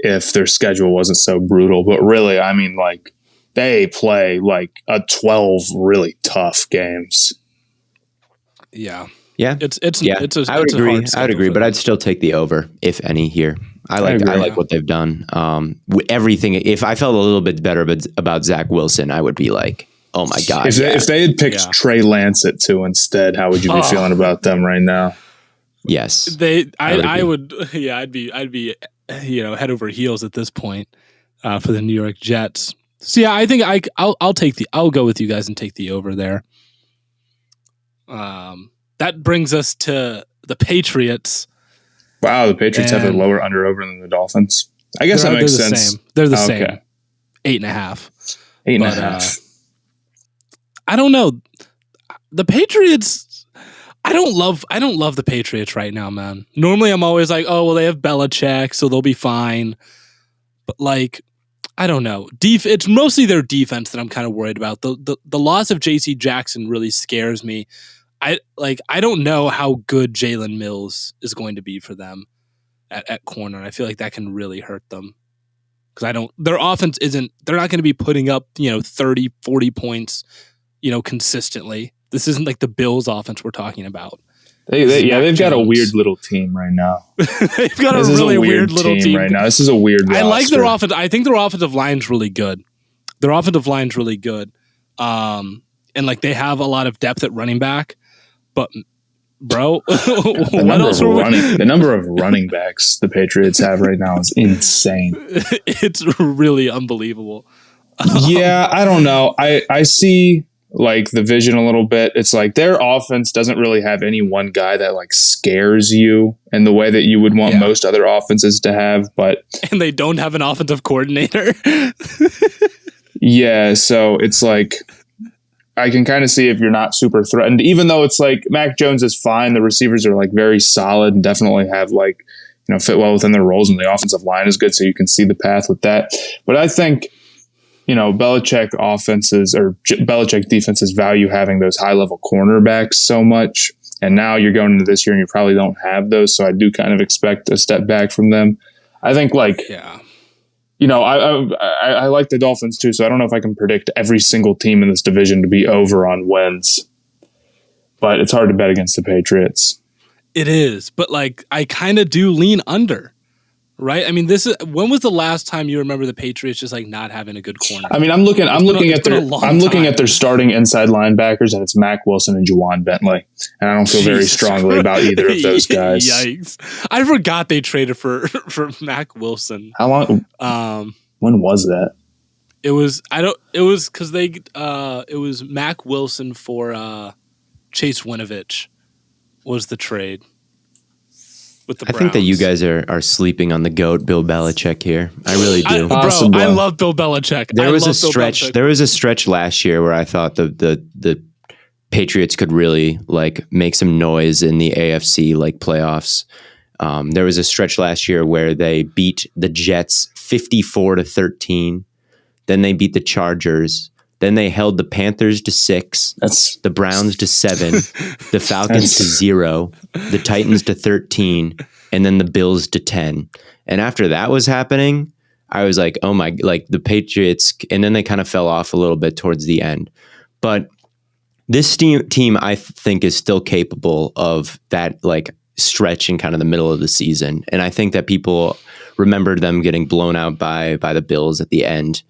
if their schedule wasn't so brutal. But really, I mean, like they play like a 12 really tough games. Yeah. It's I would agree, but I'd still take the over, if any, here. I like what they've done. Everything. If I felt a little bit better about Zach Wilson, I would be like, oh my God. If they had picked Trey Lance at 2 instead, how would you be feeling about them right now? Yes. I'd be head over heels at this point for the New York Jets. So yeah, I think I'll go with you guys and take the over there. That brings us to the Patriots. Wow, the Patriots have a lower under over than the Dolphins. I guess that makes sense. They're the same. 8.5. 8.5. I don't know. The Patriots, I don't love the Patriots right now, man. Normally I'm always like, oh, well, they have Belichick, so they'll be fine. But like, I don't know. It's mostly their defense that I'm kind of worried about. The loss of J.C. Jackson really scares me. I don't know how good Jalen Mills is going to be for them at corner. I feel like that can really hurt them. Because their offense they're not going to be putting up, 30, 40 points, consistently. This isn't like the Bills offense we're talking about. They've got a weird little team right now. They've got a really weird little team right now. This is a weird roster. I like their offense. I think their offensive line's really good. And like they have a lot of depth at running back. But bro, the number of running backs the Patriots have right now is insane. It's really unbelievable. Yeah, I don't know. I see like the vision a little bit. It's like their offense doesn't really have any one guy that like scares you in the way that you would want most other offenses to have. And they don't have an offensive coordinator. Yeah, so it's like I can kind of see if you're not super threatened, even though it's like Mac Jones is fine. The receivers are like very solid and definitely have like, fit well within their roles, and the offensive line is good. So you can see the path with that. But I think, Belichick offenses or Belichick defenses value having those high level cornerbacks so much. And now you're going into this year and you probably don't have those. So I do kind of expect a step back from them. I think I like the Dolphins too, so I don't know if I can predict every single team in this division to be over on wins. But it's hard to bet against the Patriots. It is, but like I kind of do lean under, right? I mean, when was the last time you remember the Patriots just like not having a good corner? I mean, I'm looking at their starting inside linebackers, and it's Mac Wilson and Juwan Bentley, and I don't feel very strongly about either of those guys. Yikes! I forgot they traded for Mac Wilson. How long? When was that? It was because it was Mac Wilson for Chase Winovich was the trade. with the I Browns. think that you guys are sleeping on the GOAT, Bill Belichick here. I really do. Bro, I love Bill Belichick. There was a stretch. There was a stretch last year where I thought the Patriots could really like make some noise in the AFC like playoffs. There was a stretch last year where they beat the Jets 54-13. Then they beat the Chargers. Then they held the Panthers to 6, the Browns to 7, the Falcons to 0, the Titans to 13, and then the Bills to 10. And after that was happening, I was like, oh my, like the Patriots, and then they kind of fell off a little bit towards the end. But this team, I think, is still capable of that like stretch in kind of the middle of the season. And I think that people remembered them getting blown out by the Bills at the end.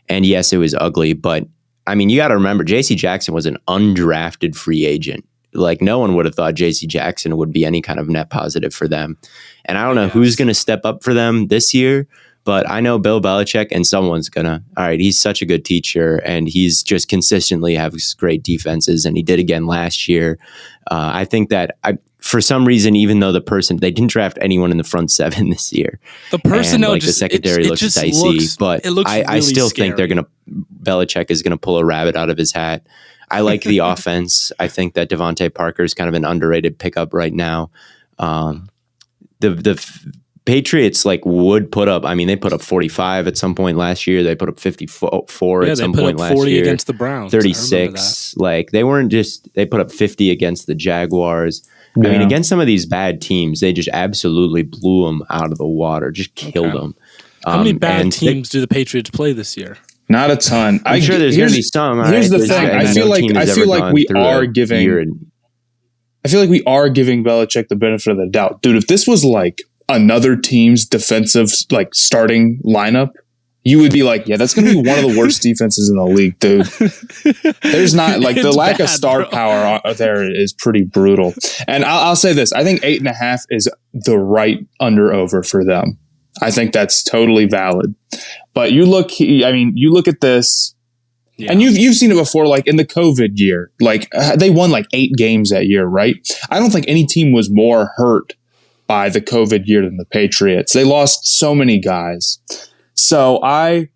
And yes, it was ugly, but I mean, you got to remember, J.C. Jackson was an undrafted free agent. Like, no one would have thought J.C. Jackson would be any kind of net positive for them. And I don't know who's going to step up for them this year, but I know Bill Belichick and someone's going to. All right, he's such a good teacher, and he's just consistently has great defenses, and he did again last year. I think that for some reason, even though they didn't draft anyone in the front 7 this year. The personnel the secondary looks dicey, but I still think Belichick is going to pull a rabbit out of his hat. I like the offense. I think that Devontae Parker is kind of an underrated pickup right now. The Patriots would put up. I mean, they put up 45 at some point last year. They put up 54 at some point last year. 40 against the Browns. 36. They weren't just. They put up 50 against the Jaguars. Yeah. I mean, against some of these bad teams, they just absolutely blew them out of the water. Just killed them. How many bad teams do the Patriots play this year? Not a ton. I'm sure there's going to be some. Here's the thing. I feel like we are giving Belichick the benefit of the doubt, dude. If this was like another team's defensive starting lineup, you would be like, yeah, that's going to be one of the worst defenses in the league, dude. There's not the lack of star power there is pretty brutal. And I'll say this: I think 8.5 is the right under/over for them. I think that's totally valid. But you look at this, and you've seen it before, in the COVID year. They won 8 games that year, right? I don't think any team was more hurt by the COVID year than the Patriots. They lost so many guys. So I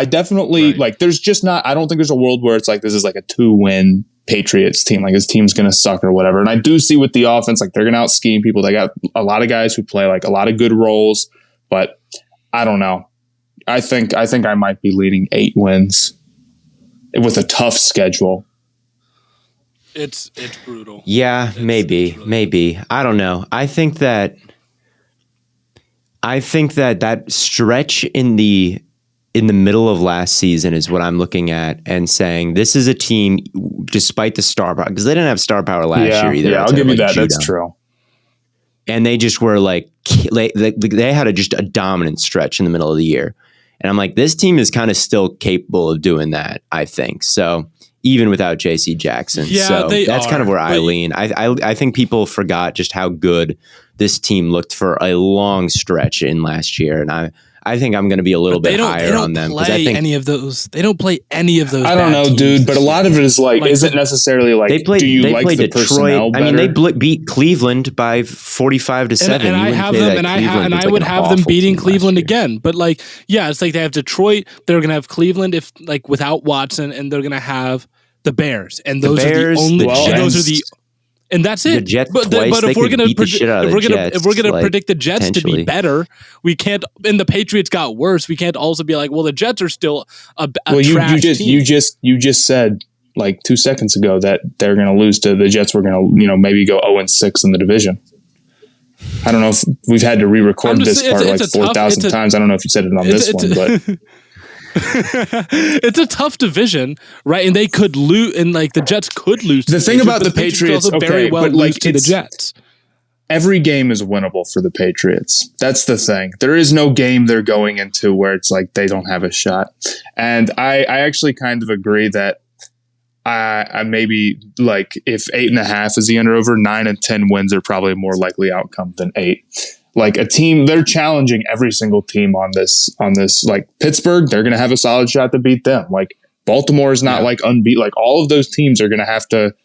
definitely there's just not. I don't think there's a world where it's this is a 2-win Patriots team. This team's gonna suck or whatever. And I do see with the offense, they're gonna out scheme people. They got a lot of guys who play a lot of good roles, but I don't know. I think I might be leading 8 wins with a tough schedule. It's brutal. Yeah, maybe. I don't know. I think that stretch in the middle of last season is what I'm looking at and saying this is a team, despite the star power, because they didn't have star power last year either. Yeah, I'll give you that. That's true. And they just were they had just a dominant stretch in the middle of the year. And I'm this team is kind of still capable of doing that, I think. So even without J.C. Jackson. Yeah, so that's kind of where I lean. I think people forgot just how good this team looked for a long stretch in last year. And I think I'm going to be a little bit higher on them. They don't play any of those. I don't know, dude, but a lot of it is isn't necessarily they played, do you they like played the Detroit. personnel better? I mean, they beat Cleveland by 45-7. And I have them, and I would have them beating Cleveland again. But it's they have Detroit. They're going to have Cleveland if without Watson, and they're going to have the Bears, and those are the only. And that's it. The Jets but twice, if we're going to predict the Jets to be potentially better, we can't. And the Patriots got worse. We can't also be the Jets are still a trash team. You just said 2 seconds ago that they're going to lose to the Jets. We're going to maybe go 0-6 in the division. I don't know if we've had to re-record this part 4,000 times. I don't know if you said it on this one, but. It's a tough division, right? And they could lose, and the Jets could lose. The thing about the Patriots, very well lose to the Jets. Every game is winnable for the Patriots. That's the thing. There is no game they're going into where it's they don't have a shot. And I actually kind of agree that I maybe if 8.5 is the under over, 9 and 10 wins are probably a more likely outcome than 8. A team, they're challenging every single team on this. Pittsburgh, they're going to have a solid shot to beat them. Baltimore is not unbeat. All of those teams are going to have to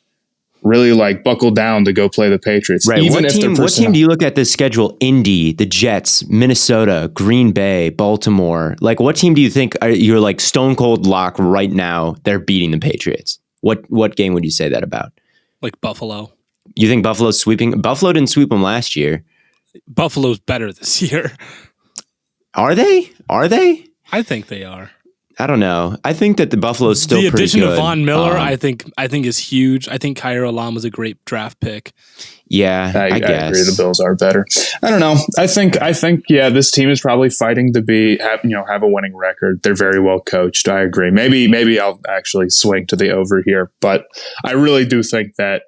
really like buckle down to go play the Patriots. Right. Even What team do you look at this schedule? Indy, the Jets, Minnesota, Green Bay, Baltimore. Like, what team do you think you're like stone cold lock right now? They're beating the Patriots. What game would you say that about? Like Buffalo. You think Buffalo's sweeping? Buffalo didn't sweep them last year. Buffalo's better this year. Are they? I think they are. I don't know. I think that the Buffalo's still pretty good. The addition of Von Miller, I think is huge. I think Khair Alam was a great draft pick. Yeah, I guess. I agree. The Bills are better. I don't know. I think yeah, this team is probably fighting to have a winning record. They're very well coached. I agree. Maybe I'll actually swing to the over here, but I really do think that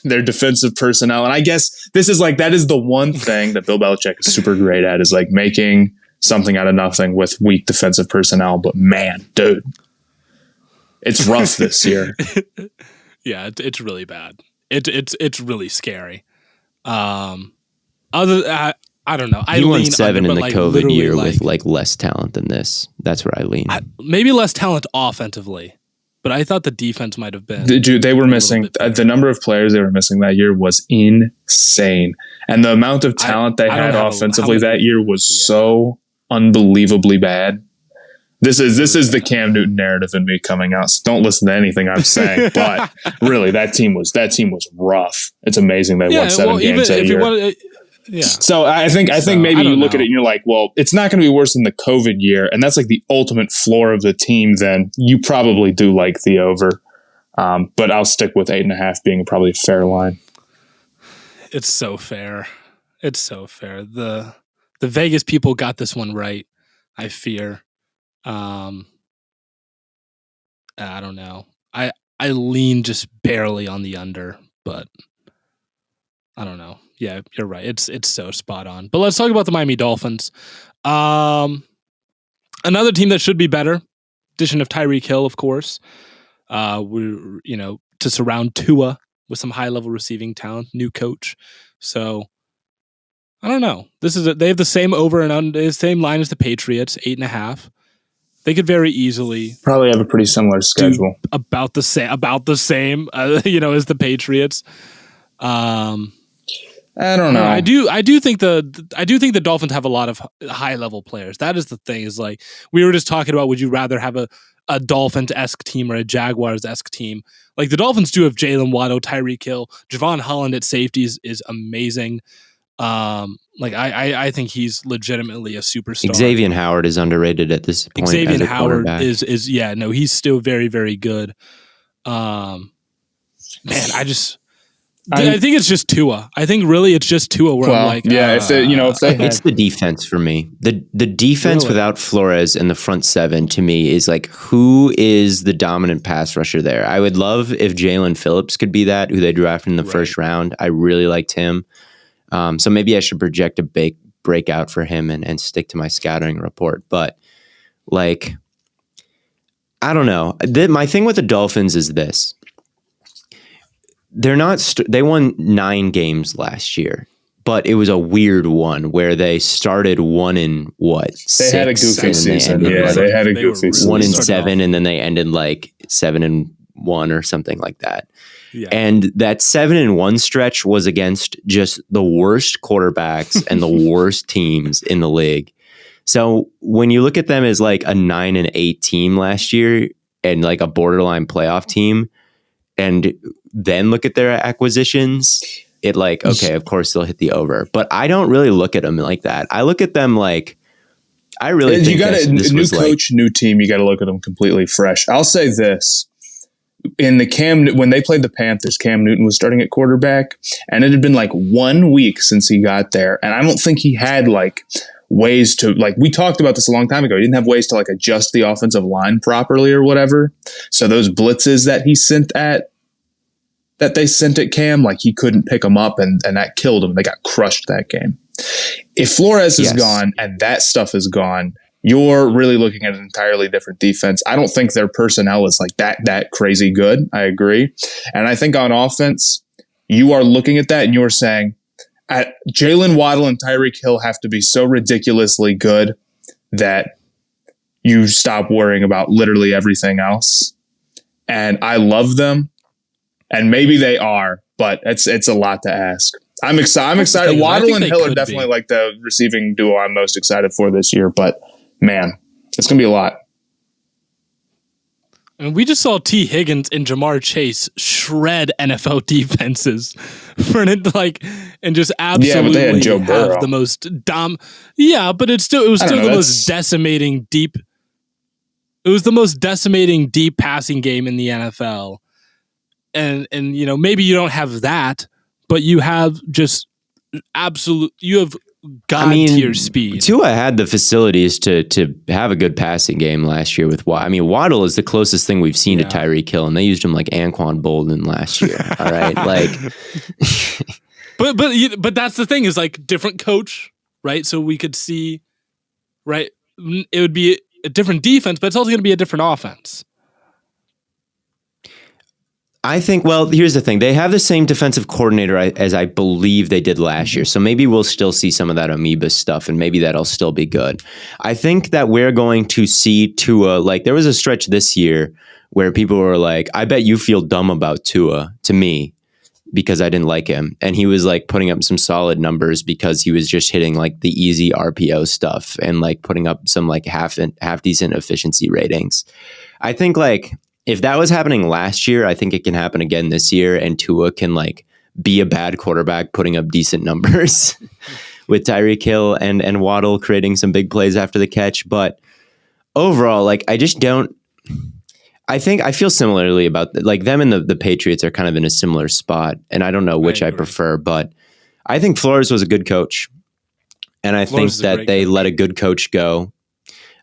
their defensive personnel, and I guess that is the one thing that Bill Belichick is super great at, is like making something out of nothing with weak defensive personnel. But man, dude, it's rough this year. Yeah, it's really bad. It's really scary. I don't know. He won 7 in the COVID year with like less talent than this. That's where I lean. Maybe less talent offensively, but I thought the defense might have been. Dude, they were missing the number of players they were missing that year was insane, and the amount of talent they had offensively that year was so unbelievably bad. This is the Cam Newton narrative in me coming out. So don't listen to anything I'm saying. But really, that team was rough. It's amazing they won 7 games that year. So I think maybe you look at it and you're like, well, it's not going to be worse than the COVID year, and that's like the ultimate floor of the team. Then you probably do like the over, but I'll stick with 8.5 being probably a fair line. It's so fair. It's so fair. The Vegas people got this one right, I fear. I don't know. I lean just barely on the under, but I don't know. Yeah, you're right. It's so spot on. But let's talk about the Miami Dolphins. Another team that should be better. Addition of Tyreek Hill, of course. We're to surround Tua with some high level receiving talent. New coach, so. I don't know. They have the same over and under, same line as the Patriots, 8.5. They could very easily probably have a pretty similar schedule, about the same, as the Patriots. I don't know. I do think the Dolphins have a lot of high level players. That is the thing. Is like we were just talking about. Would you rather have a Dolphins-esque team or a Jaguars-esque team? Like the Dolphins do have Jalen Waddle, Tyreek Hill, Javon Holland at safety is amazing. I think he's legitimately a superstar. Xavier Howard is underrated at this point. Xavier Howard is he's still very, very good. Man, I think it's just Tua. I think really it's just Tua where I'm like, it's the defense for me. The defense really? Without Flores in the front 7 to me is like, who is the dominant pass rusher there? I would love if Jalen Phillips could be that, who they drafted in the first round. I really liked him. So maybe I should project a breakout for him and stick to my scouting report. But like, I don't know. My thing with the Dolphins is this. They're not. They won 9 games last year, but it was a weird one where they started 1-6. They had a goofy season. They had a goofy season. 1-7, and then they ended like 7-1 or something like that. Yeah. And that 7-1 stretch was against just the worst quarterbacks and the worst teams in the league. So when you look at them as like a 9-8 team last year and like a borderline playoff team, and then look at their acquisitions, it like, okay, of course they'll hit the over. But I don't really look at them like that. I look at them like, I really think you got a new coach, new team. You got to look at them completely fresh. I'll say this. When they played the Panthers, Cam Newton was starting at quarterback, and it had been like 1 week since he got there. And I don't think he had like ways to, like, we talked about this a long time ago. He didn't have ways to like adjust the offensive line properly or whatever. So those blitzes that they sent at Cam, like he couldn't pick them up, and that killed him. They got crushed that game. If Flores is gone and that stuff is gone, you're really looking at an entirely different defense. I don't think their personnel is like that crazy good. I agree. And I think on offense, you are looking at that and you're saying Jalen Waddle and Tyreek Hill have to be so ridiculously good that you stop worrying about literally everything else. And I love them. And maybe they are, but it's a lot to ask. I'm excited. Waddle and Hill are definitely like the receiving duo I'm most excited for this year, but man, it's going to be a lot. And we just saw T. Higgins and Jamar Chase shred NFL defenses and just absolutely but they had Joe Burrow. Have the most but it was still the most decimating deep. It was the most decimating deep passing game in the NFL. And maybe you don't have that, but you have just you have God tier speed. Tua had the facilities to have a good passing game last year with Waddle. I mean, Waddle is the closest thing we've seen to Tyreek Hill, and they used him like Anquan Bolden last year. All right, like, but that's the thing is like different coach, right? So we could see, right? It would be a different defense, but it's also going to be a different offense. I think, well, here's the thing. They have the same defensive coordinator as I believe they did last year. So maybe we'll still see some of that amoeba stuff and maybe that'll still be good. I think that we're going to see Tua, like there was a stretch this year where people were like, I bet you feel dumb about Tua to me because I didn't like him. And he was like putting up some solid numbers because he was just hitting like the easy RPO stuff and like putting up some like half decent efficiency ratings. I think like, if that was happening last year, I think it can happen again this year, and Tua can like be a bad quarterback, putting up decent numbers with Tyreek Hill and Waddle creating some big plays after the catch. But overall, like I just don't. I think I feel similarly about like them and the Patriots are kind of in a similar spot, and I don't know which I prefer, but I think Flores was a good coach, and I think that they let a good coach go.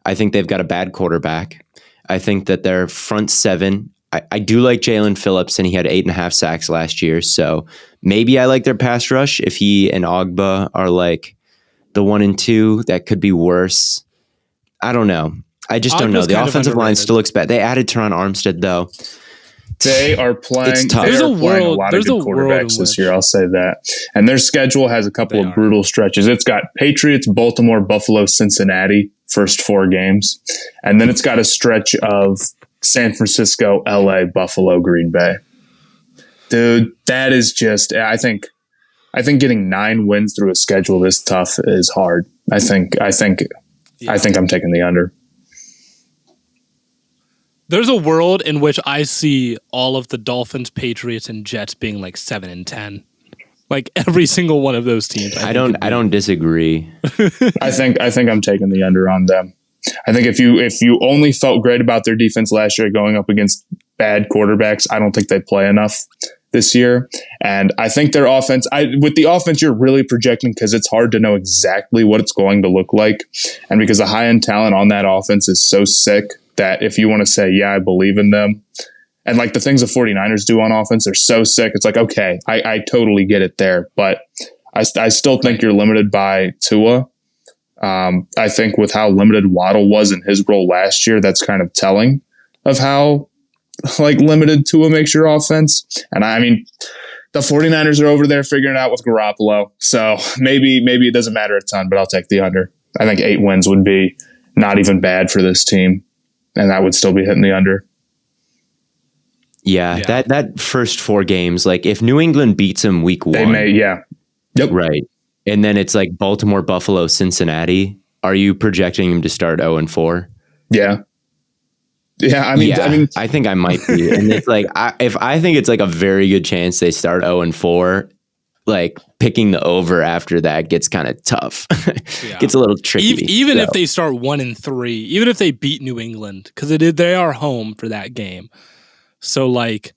I think they've got a bad quarterback. I think that their front seven, I do like Jalen Phillips, and he had 8.5 sacks last year. So maybe I like their pass rush. If he and Ogba are like the 1 and 2, that could be worse. I don't know. I just don't know. The offensive line still looks bad. They added Teron Armstead, though. They are playing. It's tough. There's a lot of good quarterbacks this year. I'll say that. And their schedule has a couple of brutal stretches. It's got Patriots, Baltimore, Buffalo, Cincinnati. First 4 games. And then it's got a stretch of San Francisco, LA, Buffalo, Green Bay. Dude, that is just, I think getting 9 wins through a schedule this tough is hard. I think I'm taking the under. There's a world in which I see all of the Dolphins, Patriots, and Jets being like 7 and 10. Like every single one of those teams. I don't disagree. I think I'm taking the under on them. I think if you only felt great about their defense last year going up against bad quarterbacks, I don't think they play enough this year. And I think their offense, with the offense, you're really projecting because it's hard to know exactly what it's going to look like. And because the high end talent on that offense is so sick that if you want to say, yeah, I believe in them. And like the things the 49ers do on offense are so sick. It's like, okay, I totally get it there. But I still think you're limited by Tua. I think with how limited Waddle was in his role last year, that's kind of telling of how like limited Tua makes your offense. And I mean, the 49ers are over there figuring it out with Garoppolo. So maybe it doesn't matter a ton, but I'll take the under. I think 8 wins would be not even bad for this team. And that would still be hitting the under. Yeah, that first 4 games, like if New England beats them week 1. They may, yeah. Yep. Right. And then it's like Baltimore, Buffalo, Cincinnati. Are you projecting them to start 0-4? Yeah. Yeah, I mean, I think I might be. And it's like, if I think it's like a very good chance they start 0-4, like picking the over after that gets kind of tough. Gets a little tricky. Even if they start 1-3, even if they beat New England, because they are home for that game. So, like,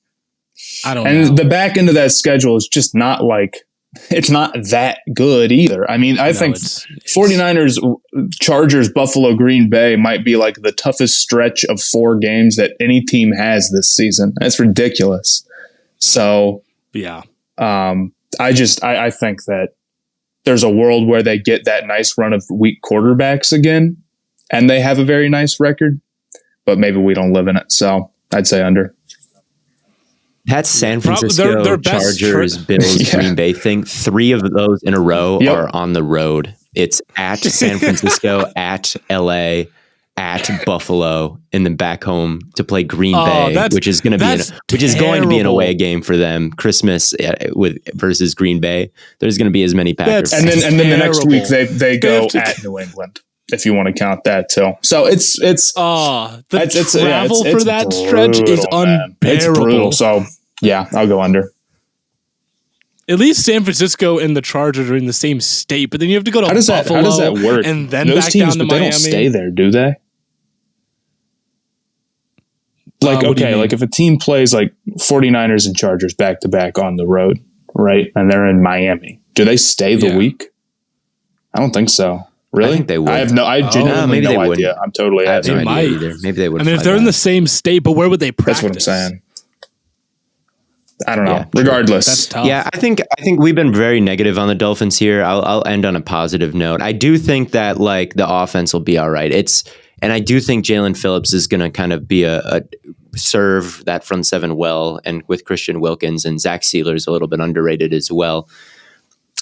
I don't know. And the back end of that schedule is just not like, it's not that good either. I mean, I think 49ers, Chargers, Buffalo, Green Bay might be like the toughest stretch of 4 games that any team has this season. That's ridiculous. So, yeah. I think that there's a world where they get that nice run of weak quarterbacks again, and they have a very nice record, but maybe we don't live in it. So I'd say under. That's San Francisco, their Chargers, Bills, Green Bay thing. 3 of those in a row are on the road. It's at San Francisco, at LA, at Buffalo, and then back home to play Green Bay, which is going to be an away game for them. Christmas versus Green Bay. There's going to be as many Packers. And then the next week they go at New England, if you want to count that too. So it's travel for that stretch is unbearable. It's brutal. So yeah, I'll go under. At least San Francisco and the Chargers are in the same state, but then you have to go to Buffalo. How does that work? And then those back teams, down to but Miami. They don't stay there, do they? Like, okay, like if a team plays like 49ers and Chargers back to back on the road, right? And they're in Miami. Do they stay the week? I don't think so. Really? I think they would. I genuinely no idea. I'm totally I have no idea either. Maybe they would. I mean, if they're in the same state, but where would they practice? That's what I'm saying. I don't know. Yeah, regardless, that's tough. Yeah, I think we've been very negative on the Dolphins here. I'll end on a positive note. I do think that like the offense will be all right. And I do think Jalen Phillips is going to kind of be a serve that front seven well, and with Christian Wilkins and Zach Sealer's a little bit underrated as well.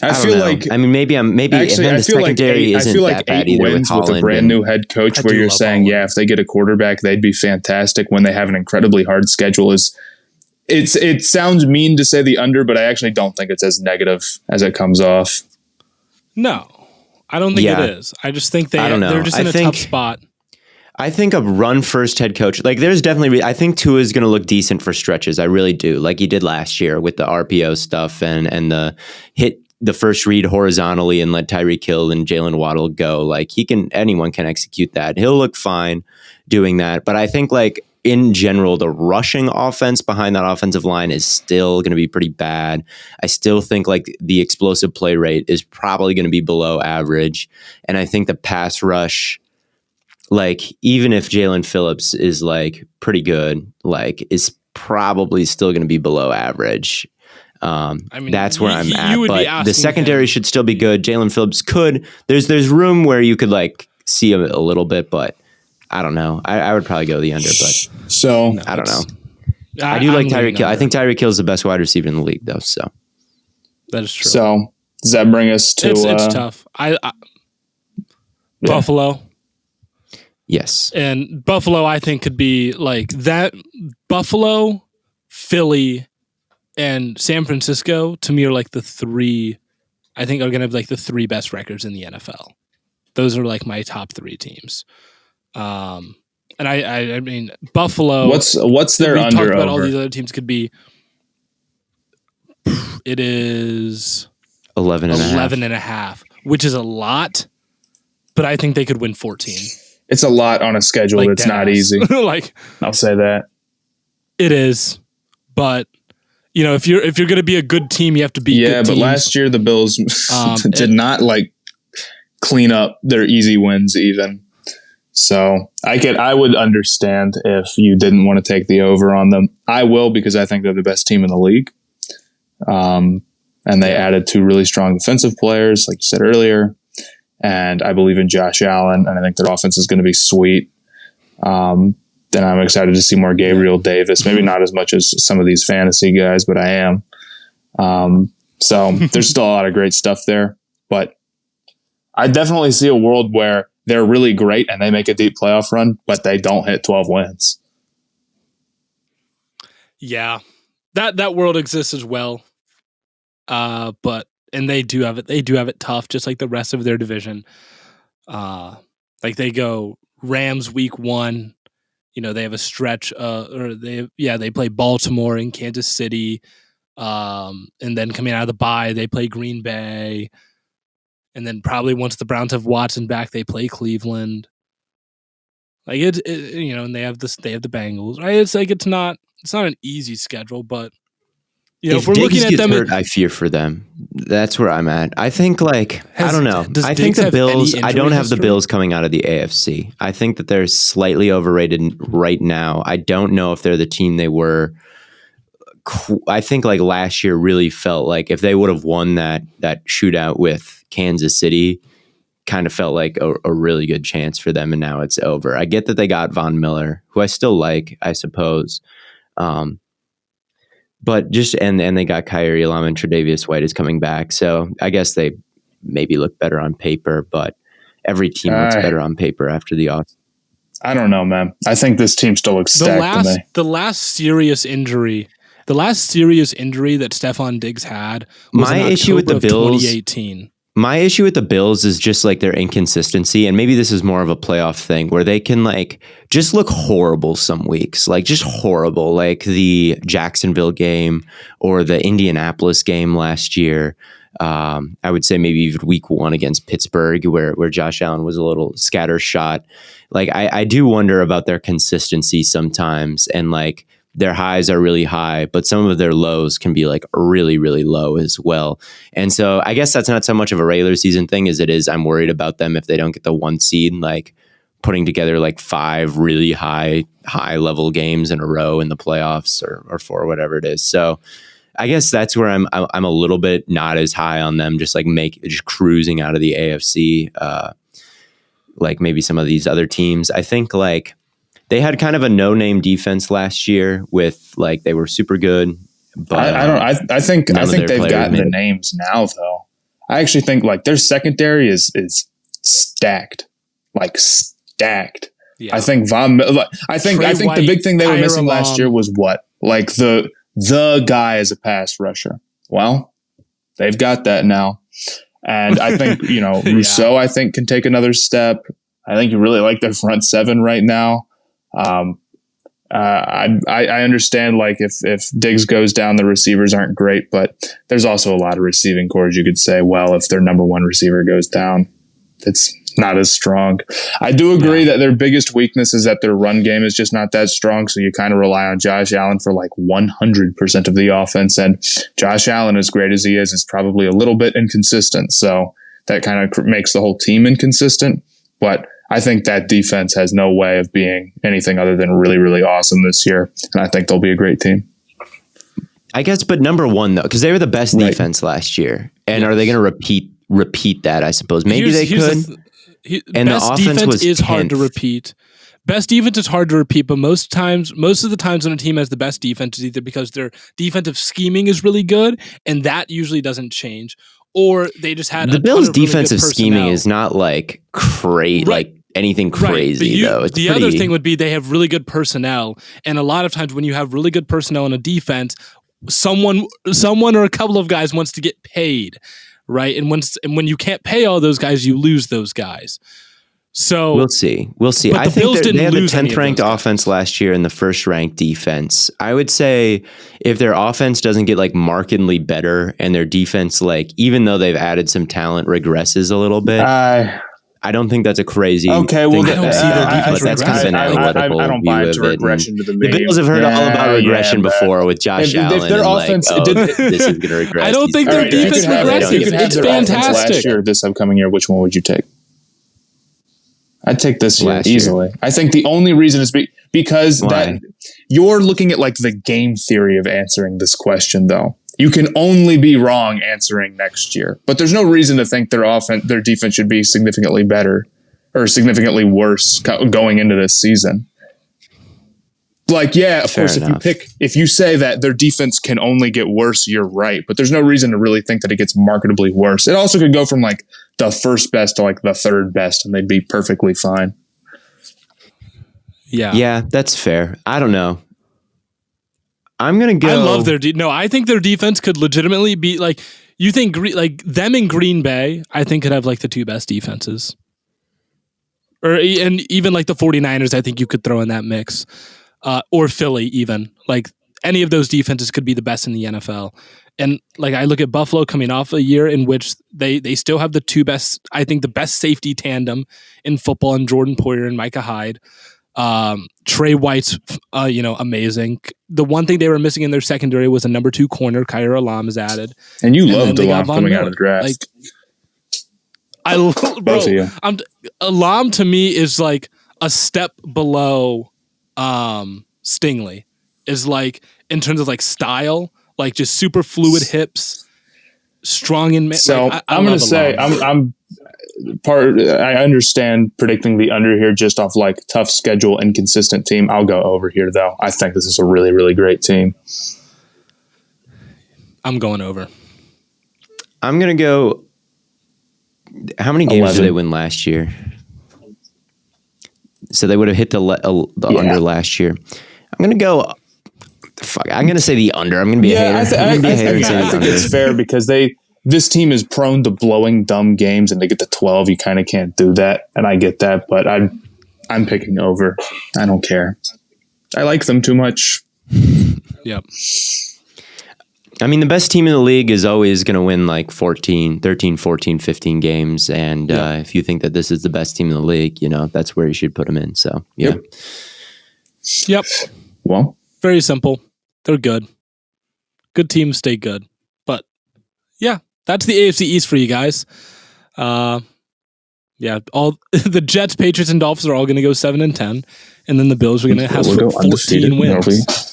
I feel like maybe actually the secondary isn't that bad either wins with a brand new head coach where you're saying, yeah, if they get a quarterback, they'd be fantastic when they have an incredibly hard schedule. It sounds mean to say the under, but I actually don't think it's as negative as it comes off. No, I don't think it is. I just think they're just in a tough spot. I think a run-first head coach, like there's definitely, I think Tua is going to look decent for stretches. I really do, like he did last year with the RPO stuff and the hit the first read horizontally and let Tyreek Hill and Jalen Waddle go. Like anyone can execute that. He'll look fine doing that. But I think like in general, the rushing offense behind that offensive line is still going to be pretty bad. I still think like the explosive play rate is probably going to be below average. And I think the pass rush, like even if Jalen Phillips is like pretty good, like is probably still going to be below average. That's where I'm at. But the secondary should still be good. Jalen Phillips could. There's room where you could like see him a little bit, but I don't know. I would probably go the under, but so I don't know. I do like Tyreek Hill. I think Tyreek Hill is the best wide receiver in the league, though. So that is true. So does that bring us to? It's tough. Buffalo. Yes, and Buffalo I think could be like that. Buffalo, Philly, and San Francisco to me are like the three. I think are going to have like the three best records in the NFL. Those are like my top three teams. And I mean Buffalo. What's their we under? Talked about over? All these other teams could be. It is 11 and a half, which is a lot, but I think they could win 14. It's a lot on a schedule. Like it's not easy. Like I'll say that it is, but you know if you're going to be a good team, you have to beat. Yeah, but last year the Bills did not like clean up their easy wins even. So I would understand if you didn't want to take the over on them. I will because I think they're the best team in the league. And they added two really strong defensive players, like you said earlier. And I believe in Josh Allen, and I think their offense is going to be sweet. Then I'm excited to see more Gabriel Davis. Maybe not as much as some of these fantasy guys, but I am. So there's still a lot of great stuff there. But I definitely see a world where they're really great and they make a deep playoff run, but they don't hit 12 wins. Yeah, that world exists as well. And they do have it. They do have it tough, just like the rest of their division. Like they go Rams week 1. You know, they have a stretch. They play Baltimore and Kansas City, and then coming out of the bye, they play Green Bay, and then probably once the Browns have Watson back, they play Cleveland. Like and they have the Bengals. Right? It's like it's not an easy schedule, but. If we're looking at them, hurt, I fear for them. That's where I'm at. I think, I don't know. I think the Bills. I don't have the Bills coming out of the AFC. I think that they're slightly overrated right now. I don't know if they're the team they were. I think last year really felt like if they would have won that shootout with Kansas City, kind of felt like a really good chance for them, and now it's over. I get that they got Von Miller, who I still like, I suppose. But and they got Kyrie Elam and Tre'Davious White is coming back. So I guess they maybe look better on paper, but every team looks better on paper after the off. I don't know, man. I think this team still looks stacked to me. The last serious injury that Stephon Diggs had was my in issue with the October of Bills. 2018. My issue with the Bills is just like their inconsistency, and maybe this is more of a playoff thing where they can like just look horrible some weeks, like just horrible, like the Jacksonville game or the Indianapolis game last year. I would say maybe even week 1 against Pittsburgh where Josh Allen was a little scattershot. Like I do wonder about their consistency sometimes, and like their highs are really high, but some of their lows can be like really, really low as well. And so I guess that's not so much of a regular season thing as it is I'm worried about them if they don't get the 1 seed, like putting together like 5 really high level games in a row in the playoffs or 4, whatever it is. So I guess that's where I'm a little bit not as high on them, just cruising out of the AFC, like maybe some of these other teams. I think like they had kind of a no-name defense last year with like they were super good, but I think they've gotten the names now though. I actually think like their secondary is stacked, like stacked. Yeah. I think the big thing they were missing last year was what? Like the guy as a pass rusher. Well, they've got that now. And I think, Rousseau, I think, can take another step. I think you really like their front 7 right now. I understand like if Diggs goes down, the receivers aren't great, but there's also a lot of receiving cores you could say, well, if their number 1 receiver goes down, it's not as strong. I do agree that their biggest weakness is that their run game is just not that strong. So you kind of rely on Josh Allen for like 100% of the offense. And Josh Allen, as great as he is probably a little bit inconsistent. So that kind of makes the whole team inconsistent. But I think that defense has no way of being anything other than really, really awesome this year. And I think they'll be a great team. I guess, but number 1 though, because they were the best defense last year. And are they going to repeat that? I suppose maybe they could. And the offense is hard to repeat. Best defense is hard to repeat, but most of the times when a team has the best defense is either because their defensive scheming is really good, and that usually doesn't change, or they just had the Bills' defensive scheming is not like crazy, like anything crazy though. It's other thing would be they have really good personnel, and a lot of times when you have really good personnel in a defense, someone or a couple of guys wants to get paid. Right. And when you can't pay all those guys, you lose those guys. So we'll see. I think they had the 10th ranked offense last year and the 1st ranked defense. I would say if their offense doesn't get like markedly better and their defense, like even though they've added some talent, regresses a little bit. I don't think that's a crazy. Okay, well, I don't see their defense that's kind of an analytical I don't buy into regression to the mean. The Bills have heard all about regression before with Josh Allen. If their offense, this is going to regress. I don't think their defense regressive. It's fantastic. Last year, this upcoming year, which one would you take? I'd take this year easily. I think the only reason is because that you're looking at like the game theory of answering this question, though. You can only be wrong answering next year, but there's no reason to think their defense should be significantly better or significantly worse going into this season. Like, yeah, of course, if you say that their defense can only get worse, you're right, but there's no reason to really think that it gets marketably worse. It also could go from like the 1st best to like the 3rd best, and they'd be perfectly fine. Yeah, that's fair. I don't know. I'm gonna go. I love their I think their defense could legitimately be like. You think like them in Green Bay? I think could have like the 2 best defenses, and even like the 49ers. I think you could throw in that mix, or Philly even. Like any of those defenses could be the best in the NFL. And like I look at Buffalo coming off a year in which they still have the 2 best. I think the best safety tandem in football, in Jordan Poyer and Micah Hyde. Trey White's, amazing. The one thing they were missing in their secondary was a number 2 corner. Kyra Alam is added, and you loved Alam coming out of the draft. Alam to me is like a step below Stingley. Is like in terms of like style, like just super fluid hips, strong in. So I'm going to say I understand predicting the under here just off like tough schedule, inconsistent team. I'll go over here though. I think this is a really, really great team. I'm going over. I'm going to go. How many games 11. Did they win last year? So they would have hit the under last year. I'm going to go. I'm going to say the under. I'm going to be a hater. I think it's fair because this team is prone to blowing dumb games, and they get to 12. You kind of can't do that, and I get that, but I'm picking over. I don't care. I like them too much. Yep. I mean, the best team in the league is always going to win like 13, 14, 15 games. And if you think that this is the best team in the league, that's where you should put them in. So, yeah. Yep. Well, very simple. They're good. Good teams stay good. But yeah, that's the AFC East for you guys. All the Jets, Patriots, and Dolphins are all going to go 7-10. And then the Bills are going to have 14 wins.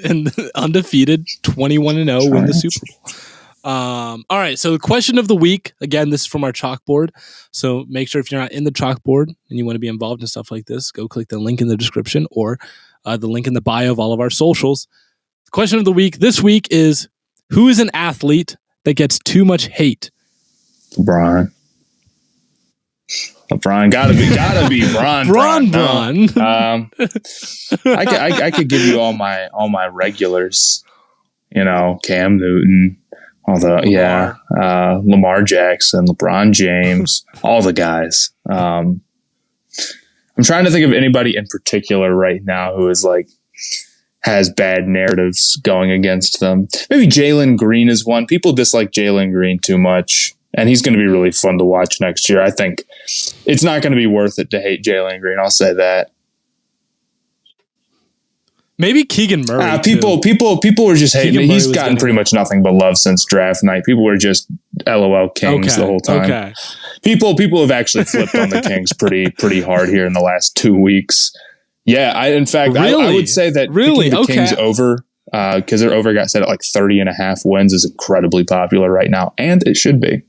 And undefeated 21-0 win the Super Bowl. All right, so the question of the week, again, this is from our chalkboard. So make sure if you're not in the chalkboard and you want to be involved in stuff like this, go click the link in the description or the link in the bio of all of our socials. The question of the week this week is, who is an athlete that gets too much hate? LeBron, gotta be Bron. I could give you all my regulars. Cam Newton, Lamar Jackson, LeBron James, all the guys. I'm trying to think of anybody in particular right now who is has bad narratives going against them. Maybe Jalen Green is one. People dislike Jalen Green too much. And he's going to be really fun to watch next year. I think it's not going to be worth it to hate Jalen Green. I'll say that. Maybe Keegan Murray. People were just hating. He's gotten pretty much nothing but love since draft night. People were just LOL Kings the whole time. Okay. People have actually flipped on the Kings pretty hard here in the last 2 weeks. Yeah, I would say that picking the Kings over because their over got set at 30.5 wins is incredibly popular right now, and it should be.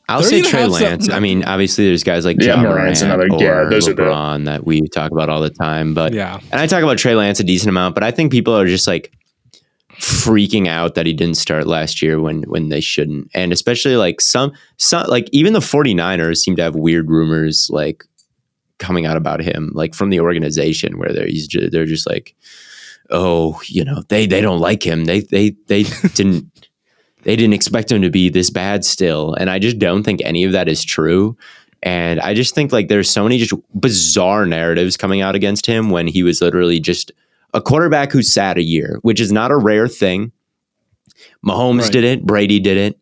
I'll say Trey Lance. I mean, obviously, there's guys like John Morant or those LeBron that we talk about all the time. But and I talk about Trey Lance a decent amount. But I think people are just freaking out that he didn't start last year when they shouldn't, and especially some even the 49ers seem to have weird rumors coming out about him, from the organization where they're just they don't like him. They didn't expect him to be this bad still. And I just don't think any of that is true. And I just think there's so many just bizarre narratives coming out against him when he was literally just a quarterback who sat a year, which is not a rare thing. Mahomes did it. Brady did it.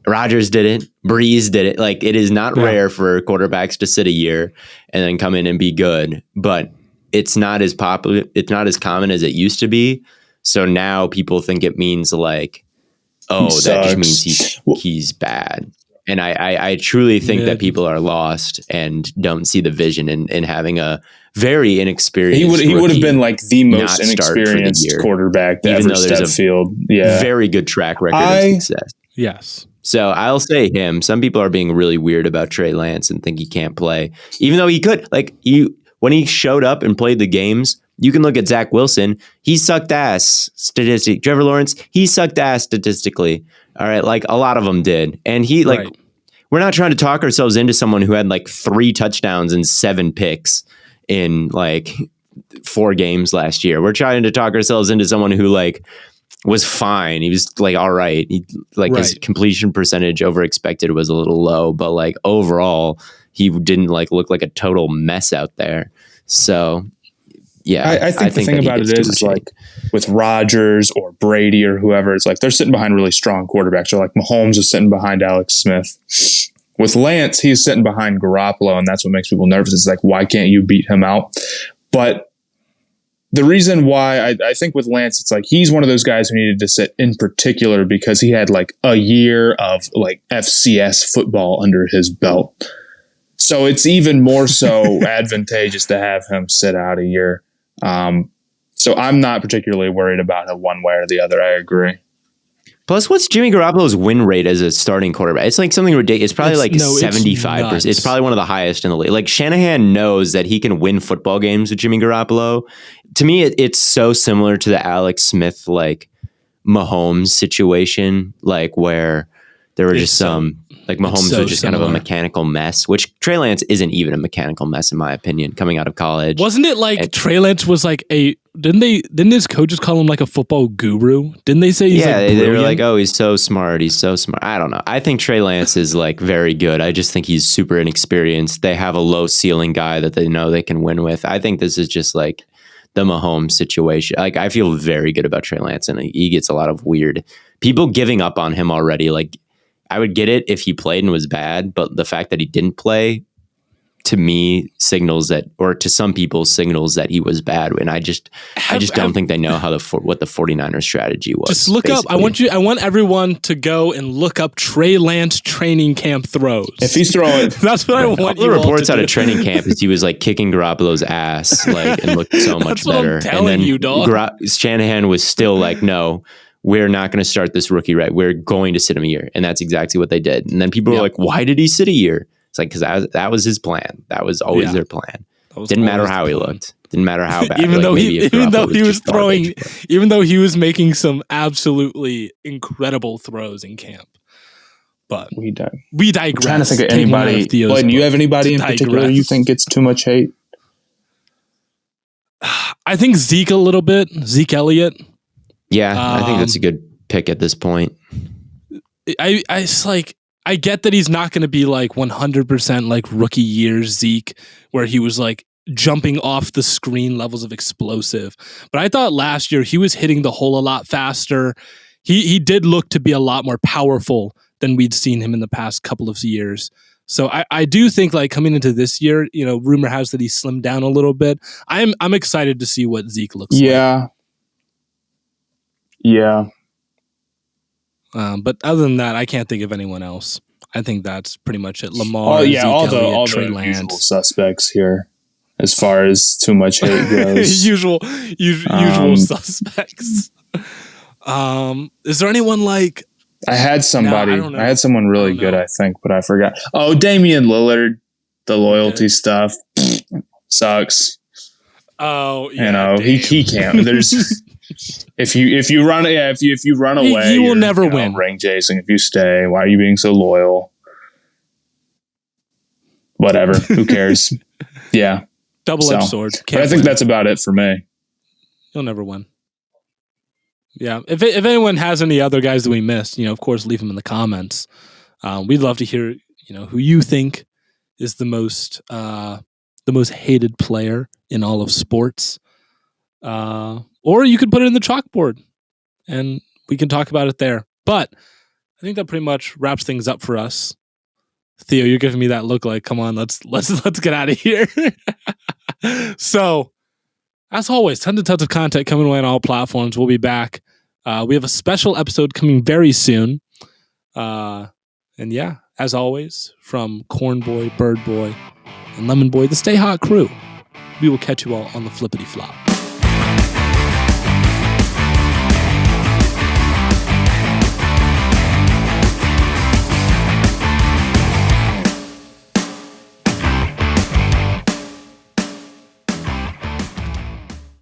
Rodgers did it. Breeze did it. It is not rare for quarterbacks to sit a year and then come in and be good. But it's not as popular. It's not as common as it used to be. So now people think it means that just means he's bad. And I truly think that people are lost and don't see the vision in having a very inexperienced. He would have been the most inexperienced quarterback to ever step field. Yeah, very good track record of success. Yes. So I'll say him. Some people are being really weird about Trey Lance and think he can't play, even though he could. When he showed up and played the games. You can look at Zach Wilson. He sucked ass statistically. Trevor Lawrence, he sucked ass statistically. All right. A lot of them did. And we're not trying to talk ourselves into someone who had 3 touchdowns and 7 picks in 4 games last year. We're trying to talk ourselves into someone who was fine. He was all right. His completion percentage over expected was a little low, but overall he didn't look like a total mess out there. So yeah, I think the thing about it is with Rodgers or Brady or whoever, it's they're sitting behind really strong quarterbacks. So Mahomes is sitting behind Alex Smith. With Lance, he's sitting behind Garoppolo, and that's what makes people nervous. It's why can't you beat him out? But the reason why I think with Lance, it's he's one of those guys who needed to sit in particular because he had a year of FCS football under his belt. So it's even more so advantageous to have him sit out a year. So I'm not particularly worried about it one way or the other. I agree. Plus, what's Jimmy Garoppolo's win rate as a starting quarterback? It's something ridiculous. It's probably 75%. It's probably one of the highest in the league. Shanahan knows that he can win football games with Jimmy Garoppolo. To me, it's so similar to the Alex Smith Mahomes situation, where there were just some Like Mahomes was just kind of a mechanical mess, which Trey Lance isn't even a mechanical mess in my opinion. Coming out of college, wasn't it like Trey Lance was like didn't his coaches call him like a football guru? Didn't they say he's they were like, oh, he's so smart. He's so smart. I don't know. I think Trey Lance is like very good. I just think he's super inexperienced. They have a low ceiling guy that they know they can win with. I think this is just like the Mahomes situation. Like I feel very good about Trey Lance, and he gets a lot of weird people giving up on him already. Like I would get it if he played and was bad, but the fact that he didn't play to me signals that, or to some people signals that he was bad. And I just don't think they know how what the 49ers strategy was. Just look up. I want everyone to go and look up Trey Lance training camp throws. If he's throwing, that's what I want. All the reports out of training camp is he was like kicking Garoppolo's ass, like, and looked so much better. I'm telling and then you, dog. Shanahan was still like, no, we're not going to start this rookie right. We're going to sit him a year. And that's exactly what they did. And then people were like, why did he sit a year? It's like, because that was his plan. That was always their plan. Didn't matter how he looked. Didn't matter how bad. Even though he was throwing, even though he was making some absolutely incredible throws in camp. But we digress. I'm trying to think of anybody. Blaiden, you have anybody in particular you think gets too much hate? I think Zeke a little bit. Zeke Elliott. Yeah, I think that's a good pick at this point. It's like, I get that he's not going to be like 100% like rookie year Zeke, where he was like jumping off the screen levels of explosive. But I thought last year he was hitting the hole a lot faster. He did look to be a lot more powerful than we'd seen him in the past couple of years. So I do think like coming into this year, you know, rumor has that he slimmed down a little bit. I'm excited to see what Zeke looks like. Yeah. But other than that, I can't think of anyone else. I think that's pretty much it. Lamar, all Elliott, Trey the Lance. usual suspects here, as far as too much hate goes. usual suspects. Is there anyone like? I had somebody. I had someone really good, I think, but I forgot. Oh, Damian Lillard. The loyalty stuff sucks. Oh, yeah. You know, he can't. There's. If you run away, he will never win. Ring chasing. If you stay, why are you being so loyal? Whatever. Who cares? Yeah. Double-edged sword. But I think that's about it for me. He'll never win. Yeah. If anyone has any other guys that we missed, you know, of course, leave them in the comments. We'd love to hear, you know, who you think is the most hated player in all of sports. Or you could put it in the chalkboard and we can talk about it there. But I think that pretty much wraps things up for us. Theo, you're giving me that look like, come on, let's get out of here. So, as always, tons of content coming away on all platforms. We'll be back. We have a special episode coming very soon. And yeah, as always, from Corn Boy, Bird Boy, and Lemon Boy, the Stay Hot crew, we will catch you all on the flippity flop.